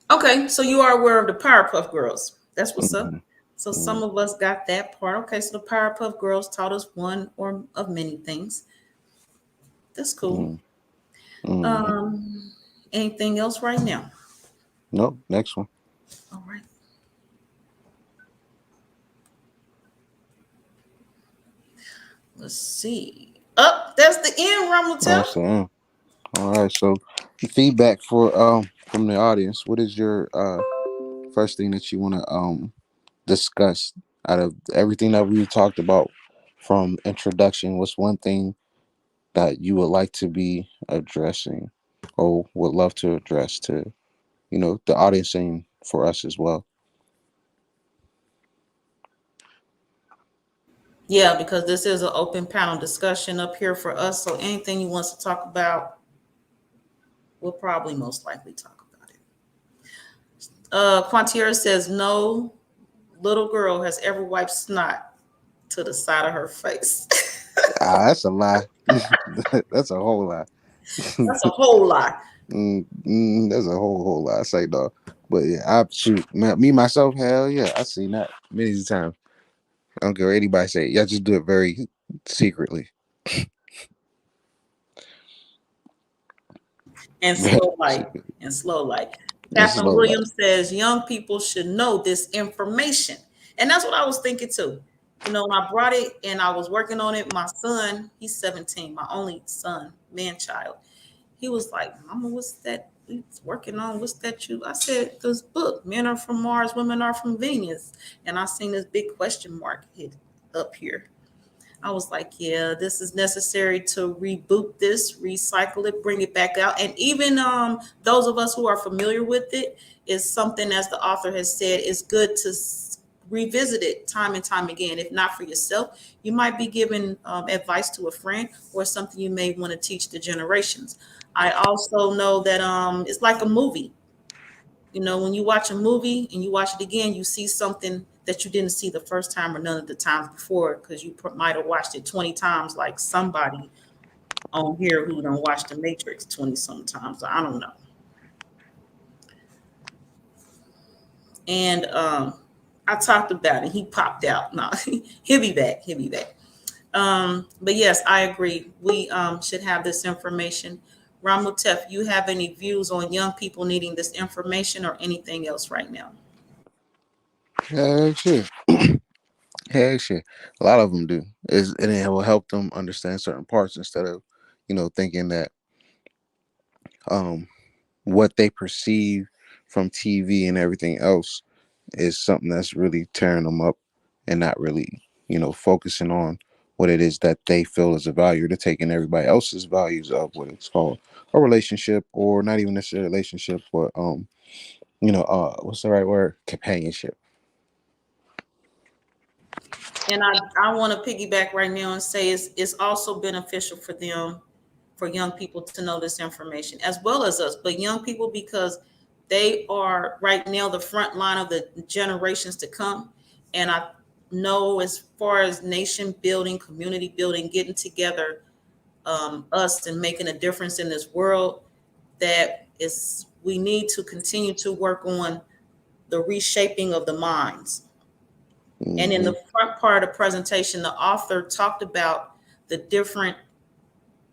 Okay, so you are aware of the Powerpuff Girls. That's what's Mm-hmm. up. So Mm-hmm. some of us got that part. Okay, so the Powerpuff Girls taught us one or of many things. That's cool. Mm-hmm. Um, anything else right now? Nope. Next one. All right. Let's see. Up, that's the end, Ramutef. So all right. So feedback for from the audience. What is your first thing that you want to discuss out of everything that we talked about from introduction? What's one thing that you would like to be addressing or would love to address to the audience and for us as well? Yeah, because this is an open panel discussion up here for us. So anything you want to talk about, we'll probably most likely talk about it. Quantier says no little girl has ever wiped snot to the side of her face. That's a lie. That's a whole lie. That's a whole lot. That's a whole lie. I say dog. But yeah, I shoot me myself. Hell yeah, I seen that many times. I don't care what anybody say. Y'all just do it very secretly. And Very slow light. secretly. And slow light. It's Catherine slow like. Williams says young people should know this information. And that's what I was thinking too. When I brought it and I was working on it, my son, he's 17, my only son, man child. He was like, Mama, what's that you working on? What's that you? I said, this book, Men Are From Mars, Women Are From Venus. And I seen this big question mark hit up here. I was like, yeah, this is necessary to reboot this, recycle it, bring it back out. And even those of us who are familiar with it, is something, as the author has said, is good to revisit it time and time again. If not for yourself, you might be giving advice to a friend or something you may want to teach the generations. I also know that it's like a movie. When you watch a movie and you watch it again, you see something that you didn't see the first time or none of the times before, because you might have watched it 20 times, like somebody on here who done watched The Matrix 20 sometimes. I don't know. And I talked about it. He popped out. No, he'll be back. He'll be back. But yes, I agree. We should have this information. Ramutef, you have any views on young people needing this information or anything else right now? Heck shit. Heck shit. A lot of them do. And it will help them understand certain parts instead of, thinking that um what they perceive from TV and everything else is something that's really tearing them up and not really, focusing on what it is that they feel is a value. They're taking everybody else's values of what it's called a relationship, or not even necessarily a relationship, but what's the right word? Companionship. And I want to piggyback right now and say it's also beneficial for them, for young people to know this information as well as us, but young people, because they are right now the front line of the generations to come. And I know, as far as nation building, community building, getting together, us and making a difference in this world, that is, we need to continue to work on the reshaping of the minds. And in Hmm. the front part of the presentation, the author talked about the different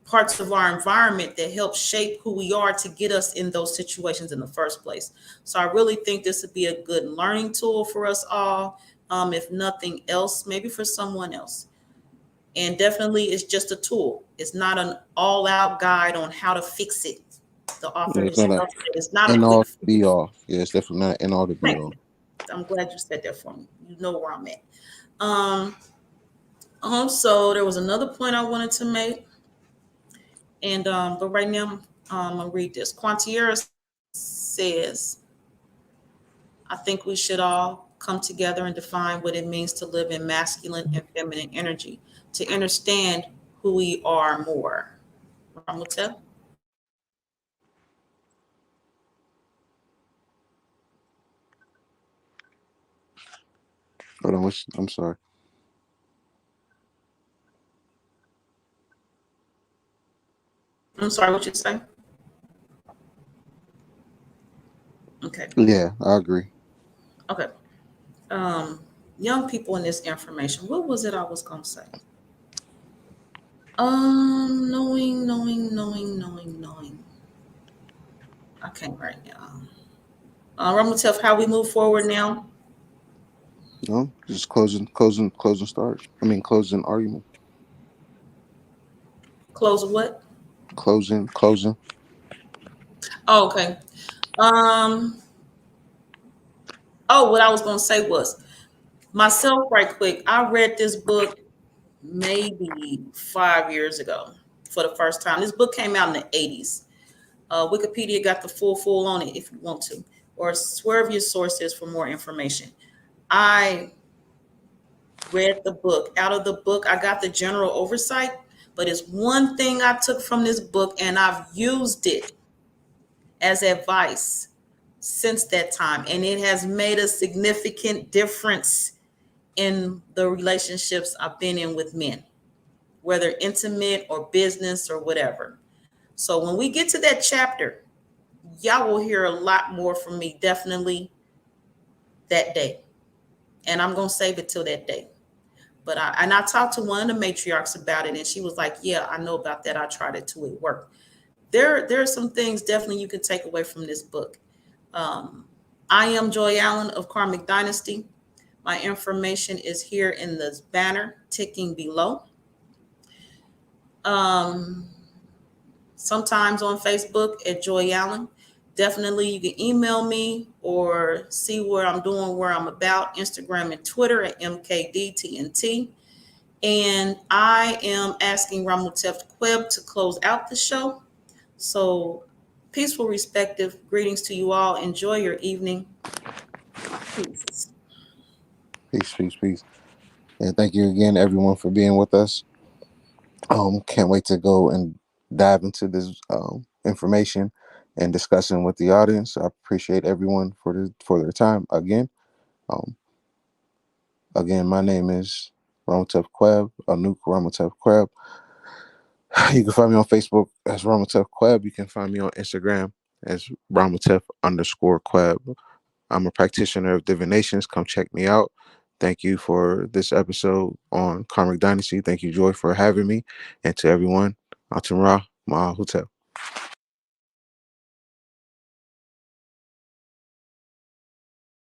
parts of our environment that help shape who we are to get us in those situations in the first place. So I really think this would be a good learning tool for us all, if nothing else, maybe for someone else. And definitely, it's just a tool. It's not an all-out guide on how to fix it. The author It's not a himself said it's not a end quick all be fix. all. Yeah, it's definitely not an end all to be Thank all. you. I'm glad you said that for me. You know where I'm at. Um, Also, there was another point I wanted to make, and but right now, I'm gonna read this. Quantiera says, "I think we should all come together and define what it means to live in masculine and feminine energy, to understand who we are more." Ramutep? Hold on, I'm sorry. I'm sorry, what you say? Okay, Yeah, I agree. okay. Um, Young people in this information. What was it I was gonna say? Knowing. I can't right now. Ramutef, how we move forward now? No, just closing start. I mean, closing argument. Close what? Closing. Oh, okay. Um, what I was gonna say was, myself, right quick. I read this book maybe 5 years ago for the first time. This book came out in the 80s. Wikipedia got the full on it if you want to, or swerve your sources for more information. I read the book. Out of the book, I got the general oversight, but it's one thing I took from this book, and I've used it as advice since that time. And it has made a significant difference in the relationships I've been in with men, whether intimate or business or whatever. So when we get to that chapter, y'all will hear a lot more from me, definitely that day. And I'm going to save it till that day. But I talked to one of the matriarchs about it, and she was like, "Yeah, I know about that. I tried it too. It worked." There are some things definitely you can take away from this book. Um, I am Joy Allen of Karmic Dynasty. My information is here in this banner ticking below. Sometimes on Facebook at Joy Allen. Definitely, you can email me or see where I'm doing, where I'm about. Instagram and Twitter at MKDTNT. And I am asking Ramutef Qeb to close out the show. So, peaceful, respective greetings to you all. Enjoy your evening. Peace. Peace, peace, peace. And thank you again, everyone, for being with us. Can't wait to go and dive into this information and discussing with the audience. I appreciate everyone for their time again. Um, Again, my name is Ramutef Qeb, Anuk Ramutef Qeb. You can find me on Facebook as Ramutef Qeb. You can find me on Instagram as Ramutef_Qeb. I'm a practitioner of divinations. Come check me out. Thank you for this episode on Karmic Dynasty. Thank you, Joy, for having me. And to everyone, Atumra Mahahutel.